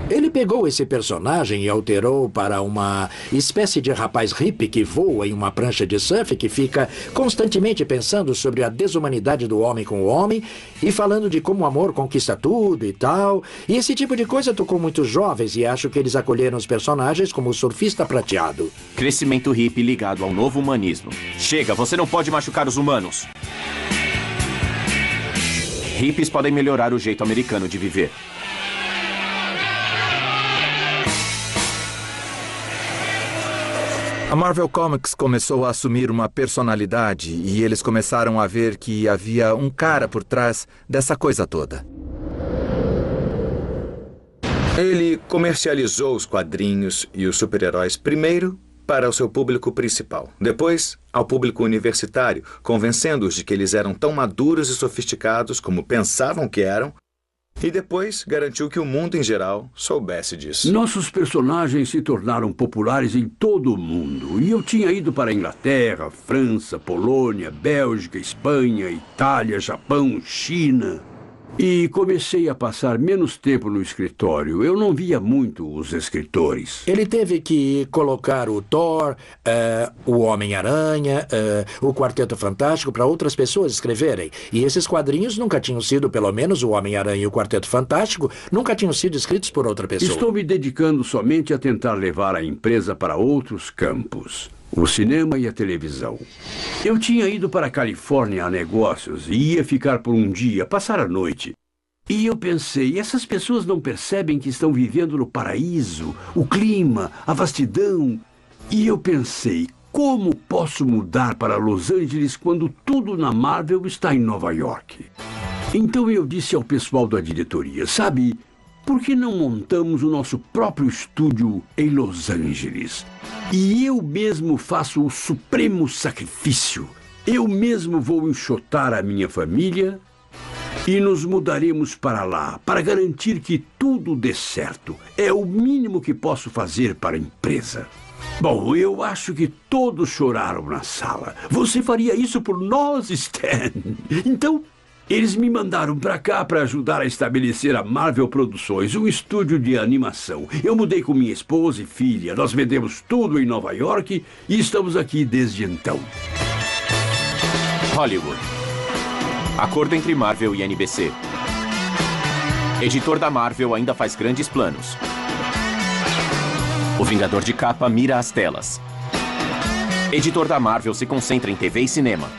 Ele pegou esse personagem e alterou para uma espécie de rapaz hippie que voa em uma prancha de surf, que fica constantemente pensando sobre a desumanidade do homem com o homem e falando de como o amor conquista tudo e tal. E esse tipo de coisa tocou muitos jovens e acho que eles acolheram os personagens como o surfista prateado. Crescimento hippie ligado ao novo humanismo. Chega, você não pode machucar os humanos. Hippies podem melhorar o jeito americano de viver. A Marvel Comics começou a assumir uma personalidade e eles começaram a ver que havia um cara por trás dessa coisa toda. Ele comercializou os quadrinhos e os super-heróis primeiro para o seu público principal, depois ao público universitário, convencendo-os de que eles eram tão maduros e sofisticados como pensavam que eram, e depois garantiu que o mundo em geral soubesse disso. Nossos personagens se tornaram populares em todo o mundo. E eu tinha ido para a Inglaterra, França, Polônia, Bélgica, Espanha, Itália, Japão, China. E comecei a passar menos tempo no escritório. Eu não via muito os escritores. Ele teve que colocar o Thor, o Homem-Aranha, o Quarteto Fantástico para outras pessoas escreverem. E esses quadrinhos nunca tinham sido, pelo menos o Homem-Aranha e o Quarteto Fantástico, nunca tinham sido escritos por outra pessoa. Estou me dedicando somente a tentar levar a empresa para outros campos. O cinema e a televisão. Eu tinha ido para a Califórnia a negócios e ia ficar por um dia, passar a noite. E eu pensei, essas pessoas não percebem que estão vivendo no paraíso, o clima, a vastidão. E eu pensei, como posso mudar para Los Angeles quando tudo na Marvel está em Nova York? Então eu disse ao pessoal da diretoria, sabe, por que não montamos o nosso próprio estúdio em Los Angeles? E eu mesmo faço o supremo sacrifício. Eu mesmo vou enxotar a minha família e nos mudaremos para lá, para garantir que tudo dê certo. É o mínimo que posso fazer para a empresa. Bom, eu acho que todos choraram na sala. Você faria isso por nós, Stan? Então, eles me mandaram para cá para ajudar a estabelecer a Marvel Produções, um estúdio de animação. Eu mudei com minha esposa e filha. Nós vendemos tudo em Nova York e estamos aqui desde então. Hollywood. Acordo entre Marvel e NBC. Editor da Marvel ainda faz grandes planos. O Vingador de capa mira as telas. Editor da Marvel se concentra em TV e cinema.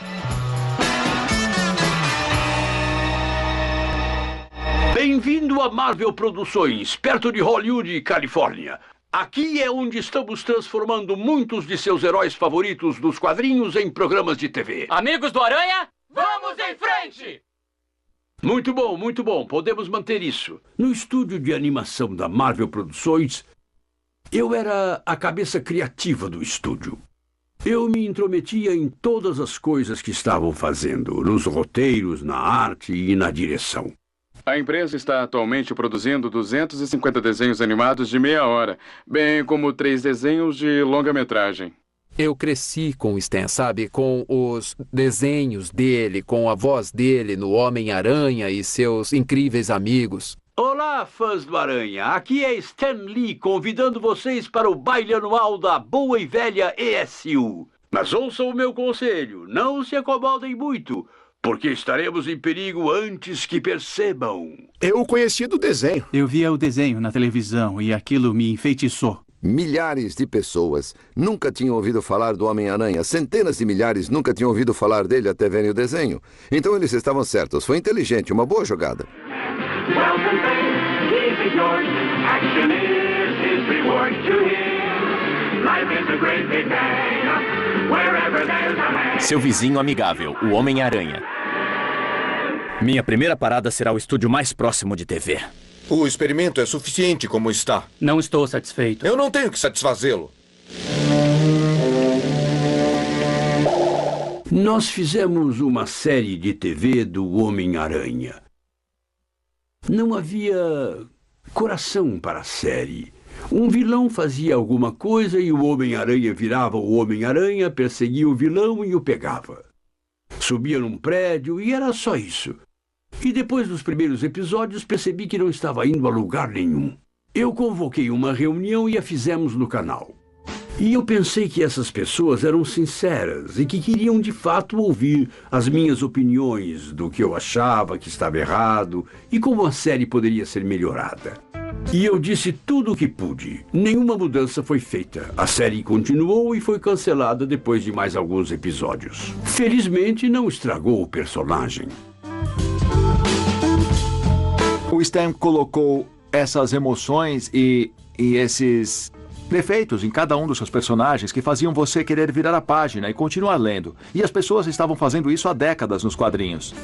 Bem-vindo a Marvel Produções, perto de Hollywood, Califórnia. Aqui é onde estamos transformando muitos de seus heróis favoritos dos quadrinhos em programas de TV. Amigos do Aranha, vamos em frente! Muito bom. Podemos manter isso. No estúdio de animação da Marvel Produções, eu era a cabeça criativa do estúdio. Eu me intrometia em todas as coisas que estavam fazendo, nos roteiros, na arte e na direção. A empresa está atualmente produzindo 250 desenhos animados de meia hora, bem como 3 desenhos de longa-metragem. Eu cresci com o Stan, sabe? Com os desenhos dele, com a voz dele no Homem-Aranha e seus incríveis amigos. Olá, fãs do Aranha. Aqui é Stan Lee convidando vocês para o baile anual da boa e velha ESU. Mas ouçam o meu conselho, não se acomodem muito, porque estaremos em perigo antes que percebam. Eu conheci do desenho. Eu via o desenho na televisão e aquilo me enfeitiçou. Milhares de pessoas nunca tinham ouvido falar do Homem-Aranha. Centenas de milhares nunca tinham ouvido falar dele até verem o desenho. Então eles estavam certos. Foi inteligente, uma boa jogada. Seu vizinho amigável, o Homem-Aranha. Minha primeira parada será o estúdio mais próximo de TV. O experimento é suficiente como está. Não estou satisfeito. Eu não tenho que satisfazê-lo. Nós fizemos uma série de TV do Homem-Aranha. Não havia coração para a série. Um vilão fazia alguma coisa e o Homem-Aranha virava o Homem-Aranha, perseguia o vilão e o pegava. Subia num prédio e era só isso. E depois dos primeiros episódios percebi que não estava indo a lugar nenhum. Eu convoquei uma reunião e a fizemos no canal. E eu pensei que essas pessoas eram sinceras e que queriam de fato ouvir as minhas opiniões do que eu achava que estava errado e como a série poderia ser melhorada. E eu disse tudo o que pude. Nenhuma mudança foi feita. A série continuou e foi cancelada depois de mais alguns episódios. Felizmente não estragou o personagem. O Stan colocou essas emoções e esses defeitos em cada um dos seus personagens que faziam você querer virar a página e continuar lendo. E as pessoas estavam fazendo isso há décadas nos quadrinhos.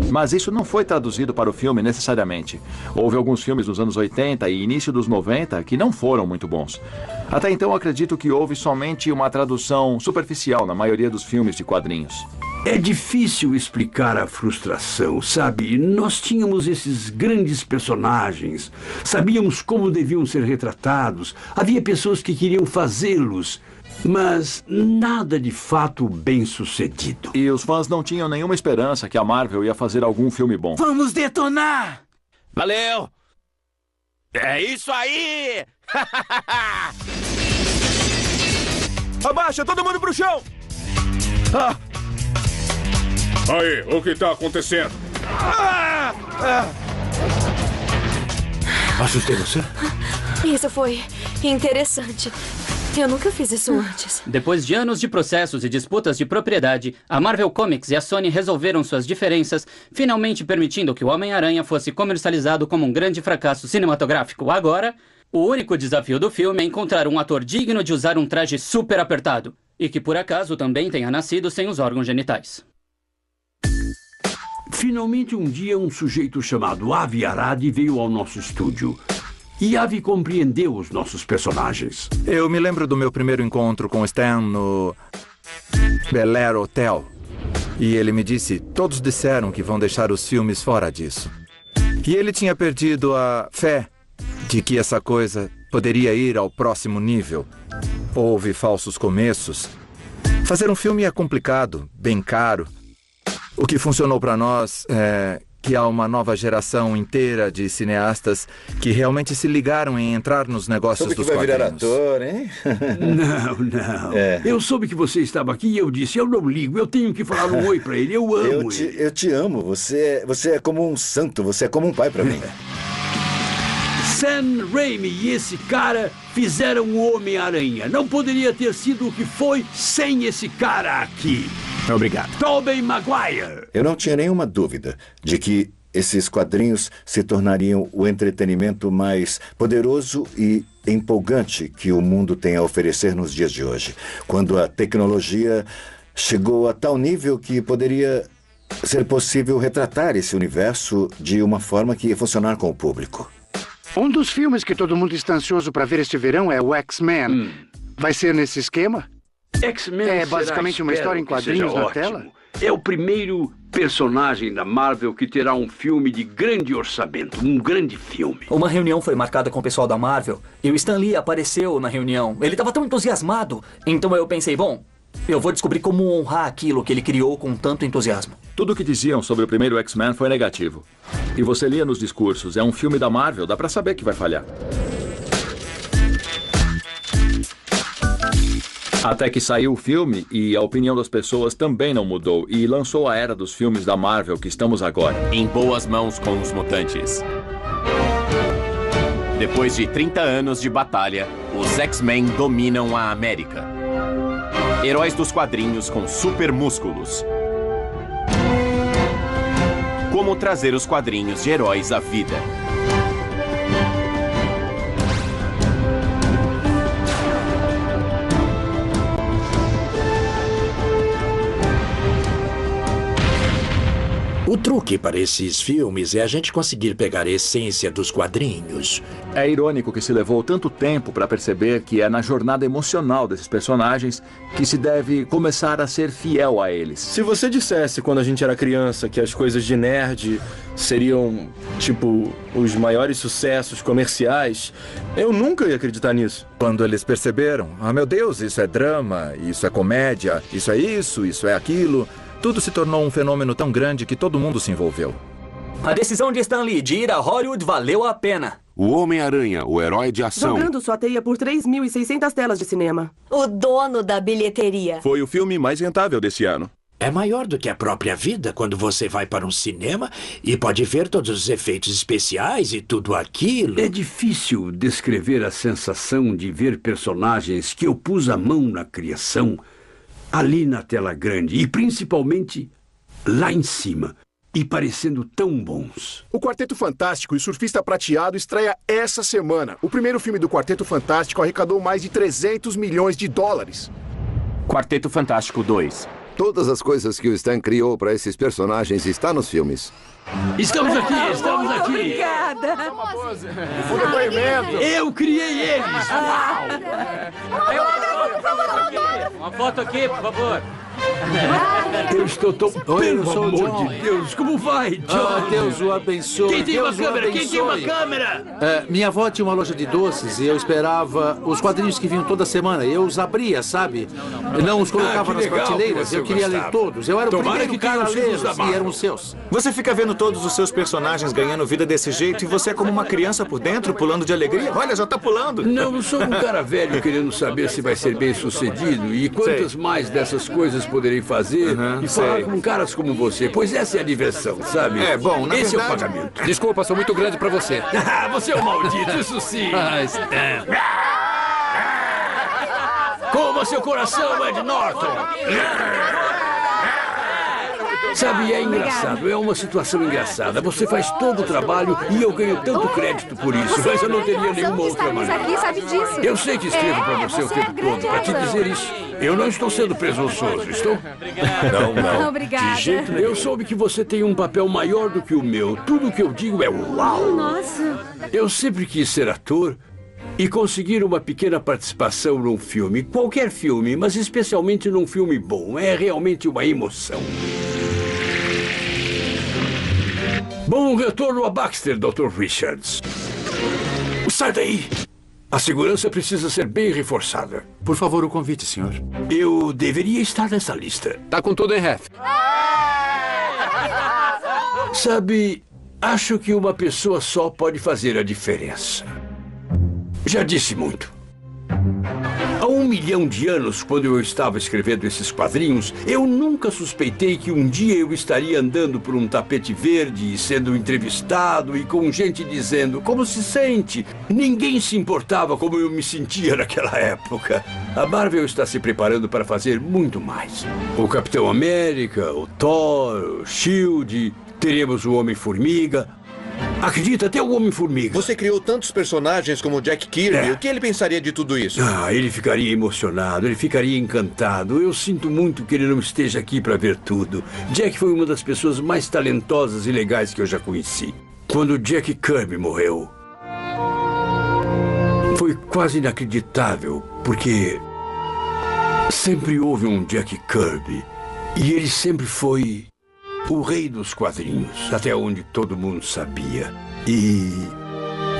Mas isso não foi traduzido para o filme necessariamente. Houve alguns filmes nos anos 80 e início dos 90 que não foram muito bons. Até então acredito que houve somente uma tradução superficial na maioria dos filmes de quadrinhos. É difícil explicar a frustração, sabe? Nós tínhamos esses grandes personagens, sabíamos como deviam ser retratados, havia pessoas que queriam fazê-los, mas nada de fato bem-sucedido. E os fãs não tinham nenhuma esperança que a Marvel ia fazer algum filme bom. Vamos detonar! Valeu! É isso aí! Abaixa, todo mundo pro chão! Aí, o que tá acontecendo? Assustei você? Isso foi interessante. Eu nunca fiz isso antes. Depois de anos de processos e disputas de propriedade, a Marvel Comics e a Sony resolveram suas diferenças, finalmente permitindo que o Homem-Aranha fosse comercializado como um grande fracasso cinematográfico. Agora, o único desafio do filme é encontrar um ator digno de usar um traje super apertado e que por acaso também tenha nascido sem os órgãos genitais. Finalmente, um dia, um sujeito chamado Avi Arad veio ao nosso estúdio. E Avi compreendeu os nossos personagens. Eu me lembro do meu primeiro encontro com Stan no Bel Air Hotel. E ele me disse, todos disseram que vão deixar os filmes fora disso. E ele tinha perdido a fé de que essa coisa poderia ir ao próximo nível. Houve falsos começos. Fazer um filme é complicado, bem caro. O que funcionou para nós é que há uma nova geração inteira de cineastas que realmente se ligaram em entrar nos negócios dos quadrinhos. Soube que vai virar ator, hein? Não. Eu soube que você estava aqui e eu disse, eu não ligo, eu tenho que falar um oi para ele, eu amo ele. Eu te amo, você é como um santo, você é como um pai para mim. Sam Raimi e esse cara fizeram o Homem-Aranha. Não poderia ter sido o que foi sem esse cara aqui. Obrigado. Tobey Maguire. Eu não tinha nenhuma dúvida de que esses quadrinhos se tornariam o entretenimento mais poderoso e empolgante que o mundo tem a oferecer nos dias de hoje. Quando a tecnologia chegou a tal nível que poderia ser possível retratar esse universo de uma forma que ia funcionar com o público. Um dos filmes que todo mundo está ansioso para ver este verão é o X-Men. Vai ser nesse esquema? X-Men é basicamente uma história em quadrinhos na tela? É o primeiro personagem da Marvel que terá um filme de grande orçamento, um grande filme. Uma reunião foi marcada com o pessoal da Marvel e o Stan Lee apareceu na reunião. Ele estava tão entusiasmado. Então eu pensei, bom, eu vou descobrir como honrar aquilo que ele criou com tanto entusiasmo. Tudo o que diziam sobre o primeiro X-Men foi negativo. E você lia nos discursos, é um filme da Marvel, dá pra saber que vai falhar. Até que saiu o filme e a opinião das pessoas também não mudou e lançou a era dos filmes da Marvel que estamos agora. Em boas mãos com os mutantes. Depois de 30 anos de batalha, os X-Men dominam a América. Heróis dos quadrinhos com super músculos. Como trazer os quadrinhos de heróis à vida. O truque para esses filmes é a gente conseguir pegar a essência dos quadrinhos. É irônico que se levou tanto tempo para perceber que é na jornada emocional desses personagens que se deve começar a ser fiel a eles. Se você dissesse quando a gente era criança que as coisas de nerd seriam, tipo, os maiores sucessos comerciais, eu nunca ia acreditar nisso. Quando eles perceberam, meu Deus, isso é drama, isso é comédia, isso é aquilo, tudo se tornou um fenômeno tão grande que todo mundo se envolveu. A decisão de Stan Lee de ir a Hollywood valeu a pena. O Homem-Aranha, o herói de ação. Jogando sua teia por 3.600 telas de cinema. O dono da bilheteria. Foi o filme mais rentável desse ano. É maior do que a própria vida quando você vai para um cinema e pode ver todos os efeitos especiais e tudo aquilo. É difícil descrever a sensação de ver personagens que eu pus a mão na criação ali na tela grande e principalmente lá em cima e parecendo tão bons. O Quarteto Fantástico e o Surfista Prateado estreia essa semana. O primeiro filme do Quarteto Fantástico arrecadou mais de 300 milhões de dólares. Quarteto Fantástico 2. Todas as coisas que o Stan criou para esses personagens estão nos filmes. Estamos aqui, estamos aqui. Obrigada. Um depoimento. Eu criei eles. Uma foto aqui, por favor. Eu estou tão... Pelo amor de Deus, como vai, John? Deus o abençoe. Quem tem uma Deus o câmera? Quem tem uma abençoe. câmera? Minha avó tinha uma loja de doces e eu esperava os quadrinhos que vinham toda semana. Eu os abria, sabe? Eu não os colocava nas legal prateleiras. que você Eu queria gostava. ler todos. Eu era o Tomara primeiro que cara a tenham sido os da lê-los e Marvel. eram os seus. Você fica vendo todos os seus personagens ganhando vida desse jeito e você é como uma criança por dentro, pulando de alegria. Olha, já tá pulando. Não, eu sou um cara velho querendo saber se vai ser bem sucedido e quantas mais dessas coisas poderei fazer e falar sei. com caras como você, pois essa é a diversão, sabe? É, bom, na esse verdade... é o pagamento. Desculpa, sou muito grande pra você. Você é um maldito, isso sim. Coma seu coração, Ed Norton. Sabe, é engraçado, é uma situação engraçada. Você faz todo o trabalho e eu ganho tanto crédito por isso, mas eu não teria nenhuma outra maneira. Aqui, sabe disso. Eu sei que escrevo pra você o tempo todo para te dizer isso. Eu não estou sendo presunçoso, estou? Não. Obrigada. De jeito nenhum. Eu soube que você tem um papel maior do que o meu. Tudo o que eu digo é uau. Nossa. Eu sempre quis ser ator e conseguir uma pequena participação num filme. Qualquer filme, mas especialmente num filme bom. É realmente uma emoção. Bom retorno a Baxter, Dr. Richards. Sai daí! A segurança precisa ser bem reforçada. Por favor, o convite, senhor. Eu deveria estar nessa lista. Tá com tudo em ref. Sabe, acho que uma pessoa só pode fazer a diferença. Já disse muito. Há 1 milhão de anos, quando eu estava escrevendo esses quadrinhos, eu nunca suspeitei que um dia eu estaria andando por um tapete verde, sendo entrevistado e com gente dizendo como se sente. Ninguém se importava como eu me sentia naquela época. A Marvel está se preparando para fazer muito mais. O Capitão América, o Thor, o Shield, teremos o Homem-Formiga. Acredita, até o Homem-Formiga. Você criou tantos personagens como o Jack Kirby. O que ele pensaria de tudo isso? Ele ficaria emocionado, ele ficaria encantado. Eu sinto muito que ele não esteja aqui para ver tudo. Jack foi uma das pessoas mais talentosas e legais que eu já conheci. Quando Jack Kirby morreu, foi quase inacreditável, porque sempre houve um Jack Kirby e ele sempre foi o rei dos quadrinhos, até onde todo mundo sabia. E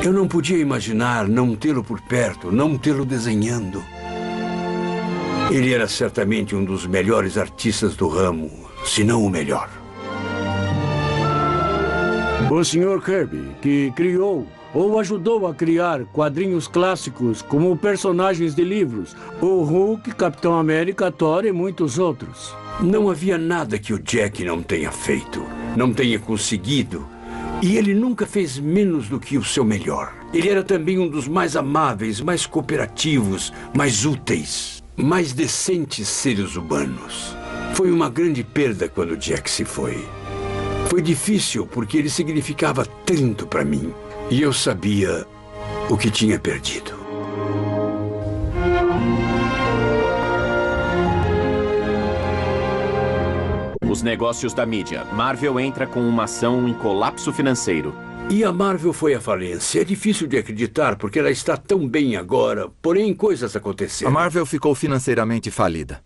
eu não podia imaginar não tê-lo por perto, não tê-lo desenhando. Ele era certamente um dos melhores artistas do ramo, se não o melhor. O Sr. Kirby, que criou ou ajudou a criar quadrinhos clássicos como personagens de livros, o Hulk, Capitão América, Thor e muitos outros. Não havia nada que o Jack não tenha feito, não tenha conseguido. E ele nunca fez menos do que o seu melhor. Ele era também um dos mais amáveis, mais cooperativos, mais úteis, mais decentes seres humanos. Foi uma grande perda quando Jack se foi. Foi difícil porque ele significava tanto para mim. E eu sabia o que tinha perdido. Os Os negócios da mídia. Marvel entra com uma ação em colapso financeiro. E a Marvel foi à falência. É difícil de acreditar porque ela está tão bem agora, porém coisas aconteceram. A Marvel ficou financeiramente falida.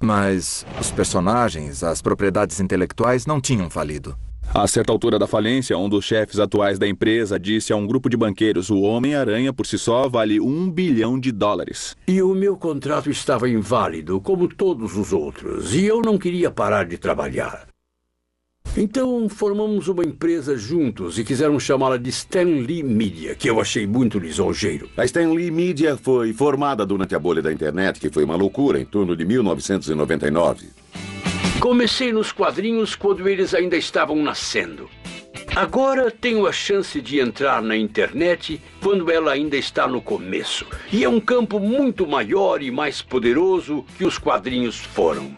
Mas os personagens, as propriedades intelectuais não tinham falido. A certa altura da falência, um dos chefes atuais da empresa disse a um grupo de banqueiros: o Homem-Aranha por si só vale $1 bilhão. E o meu contrato estava inválido, como todos os outros, e eu não queria parar de trabalhar. Então formamos uma empresa juntos e quiseram chamá-la de Stan Lee Media, que eu achei muito lisonjeiro. A Stan Lee Media foi formada durante a bolha da internet, que foi uma loucura, em torno de 1999. Comecei nos quadrinhos quando eles ainda estavam nascendo. Agora tenho a chance de entrar na internet quando ela ainda está no começo. E é um campo muito maior e mais poderoso que os quadrinhos foram.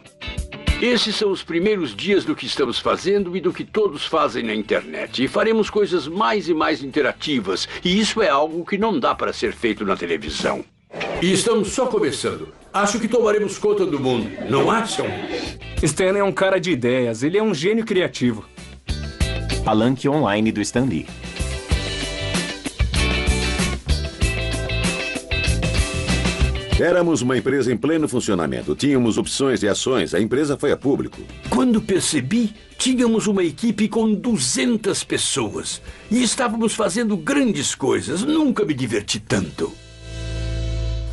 Esses são os primeiros dias do que estamos fazendo e do que todos fazem na internet. E faremos coisas mais e mais interativas. E isso é algo que não dá para ser feito na televisão. E estamos só começando. Acho que tomaremos conta do mundo, não acham? Stan é um cara de ideias. Ele é um gênio criativo. Palanque online do Stan Lee. Éramos uma empresa em pleno funcionamento. Tínhamos opções e ações. A empresa foi a público. Quando percebi, tínhamos uma equipe com 200 pessoas. E estávamos fazendo grandes coisas. Nunca me diverti tanto.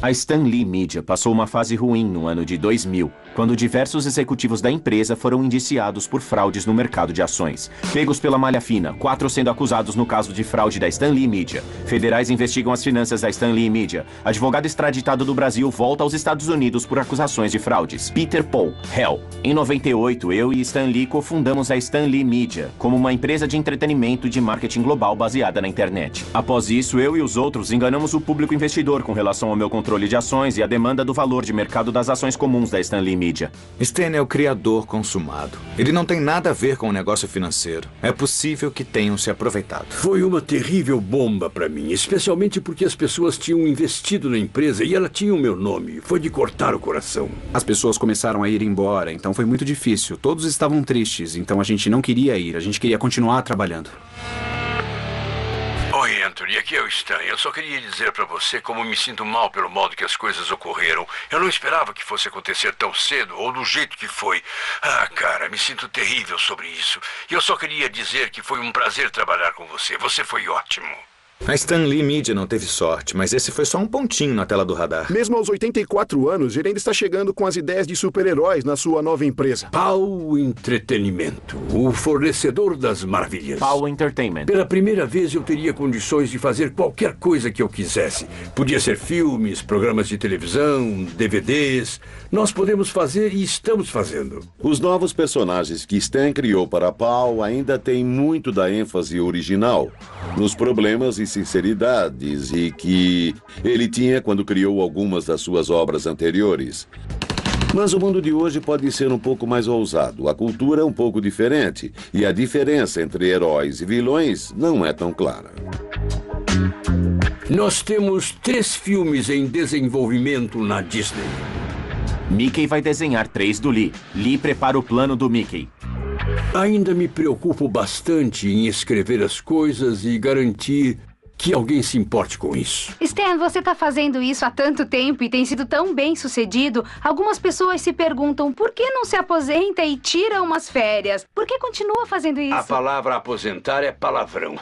A Stan Lee Media passou uma fase ruim no ano de 2000, quando diversos executivos da empresa foram indiciados por fraudes no mercado de ações. Pegos pela malha fina, 4 sendo acusados no caso de fraude da Stan Lee Media. Federais investigam as finanças da Stan Lee Media. Advogado extraditado do Brasil volta aos Estados Unidos por acusações de fraudes. Peter Paul, réu. Em 98, eu e Stan Lee cofundamos a Stan Lee Media, como uma empresa de entretenimento e de marketing global baseada na internet. Após isso, eu e os outros enganamos o público investidor com relação ao meu controle de ações e a demanda do valor de mercado das ações comuns da Stan Lee Media. Stan é o criador consumado. Ele não tem nada a ver com o negócio financeiro. É possível que tenham se aproveitado. Foi uma terrível bomba para mim, especialmente porque as pessoas tinham investido na empresa e ela tinha o meu nome. Foi de cortar o coração. As pessoas começaram a ir embora, então foi muito difícil. Todos estavam tristes, então a gente não queria ir, a gente queria continuar trabalhando. Oi, Anthony, aqui é o Stan. Eu só queria dizer pra você como me sinto mal pelo modo que as coisas ocorreram. Eu não esperava que fosse acontecer tão cedo ou do jeito que foi. Ah, cara, me sinto terrível sobre isso. E eu só queria dizer que foi um prazer trabalhar com você. Você foi ótimo. A Stan Lee Media não teve sorte, mas esse foi só um pontinho na tela do radar. Mesmo aos 84 anos, ele ainda está chegando com as ideias de super-heróis na sua nova empresa. Pau Entretenimento, o fornecedor das maravilhas. Pau Entertainment. Pela primeira vez eu teria condições de fazer qualquer coisa que eu quisesse. Podia ser filmes, programas de televisão, DVDs. Nós podemos fazer e estamos fazendo. Os novos personagens que Stan criou para a Pau ainda têm muito da ênfase original, nos problemas e sinceridades e que ele tinha quando criou algumas das suas obras anteriores. Mas o mundo de hoje pode ser um pouco mais ousado, a cultura é um pouco diferente e a diferença entre heróis e vilões não é tão clara. Nós temos 3 filmes em desenvolvimento na Disney. Mickey vai desenhar 3 do Lee. Lee prepara o plano do Mickey. Ainda me preocupo bastante em escrever as coisas e garantir que alguém se importe com isso. Stan, você está fazendo isso há tanto tempo e tem sido tão bem sucedido. Algumas pessoas se perguntam por que não se aposenta e tira umas férias? Por que continua fazendo isso? A palavra aposentar é palavrão.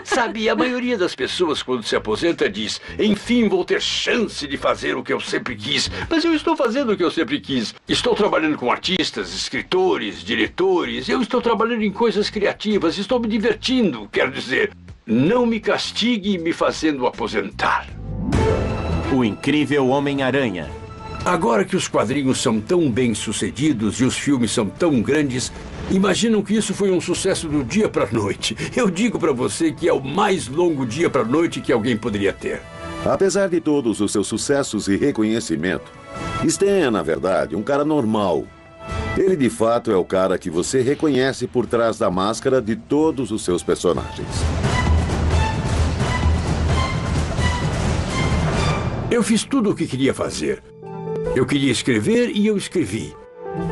Sabe, a maioria das pessoas quando se aposenta diz: enfim, vou ter chance de fazer o que eu sempre quis. Mas eu estou fazendo o que eu sempre quis. Estou trabalhando com artistas, escritores, diretores. Eu estou trabalhando em coisas criativas. Estou me divertindo, quero dizer. Não me castigue me fazendo aposentar. O Incrível Homem-Aranha. Agora que os quadrinhos são tão bem sucedidos e os filmes são tão grandes, imaginam que isso foi um sucesso do dia para a noite. Eu digo para você que é o mais longo dia para a noite que alguém poderia ter. Apesar de todos os seus sucessos e reconhecimento, Stan é, na verdade, um cara normal. Ele, de fato, é o cara que você reconhece por trás da máscara de todos os seus personagens. Eu fiz tudo o que queria fazer. Eu queria escrever e eu escrevi.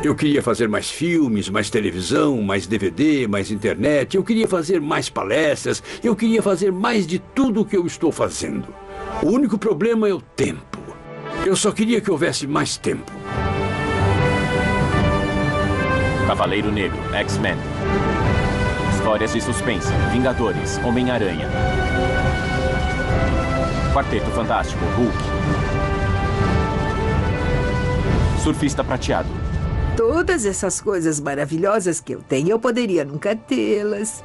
Eu queria fazer mais filmes, mais televisão, mais DVD, mais internet. Eu queria fazer mais palestras. Eu queria fazer mais de tudo o que eu estou fazendo. O único problema é o tempo. Eu só queria que houvesse mais tempo. Cavaleiro Negro, X-Men. Histórias de suspense, Vingadores, Homem-Aranha. Quarteto Fantástico, Hulk. Surfista Prateado. Todas essas coisas maravilhosas que eu tenho, eu poderia nunca tê-las.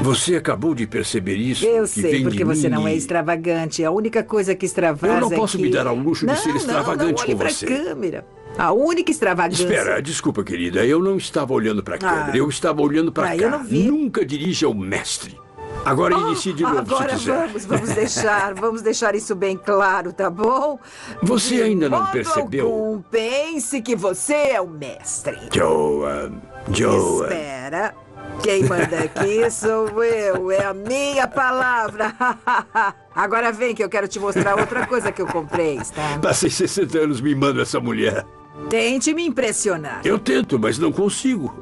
Você acabou de perceber isso? Eu que sei, vem porque de você mim não é e- extravagante. A única coisa que extravasa Eu não posso é que... me dar ao luxo de ser extravagante olhe com pra você. câmera. A única extravagância... Espera, desculpa, querida. Eu não estava olhando para a câmera. Eu estava olhando para cá. eu não vi. Nunca dirija o mestre. Agora inicie de novo, Agora se quiser. vamos deixar isso bem claro, tá bom? Você De ainda não modo percebeu? algum, pense que você é o mestre. Joan. Espera. Quem manda aqui sou eu, é a minha palavra. Agora vem que eu quero te mostrar outra coisa que eu comprei, tá? Passei 60 anos mimando essa mulher. Tente me impressionar. Eu tento, mas não consigo.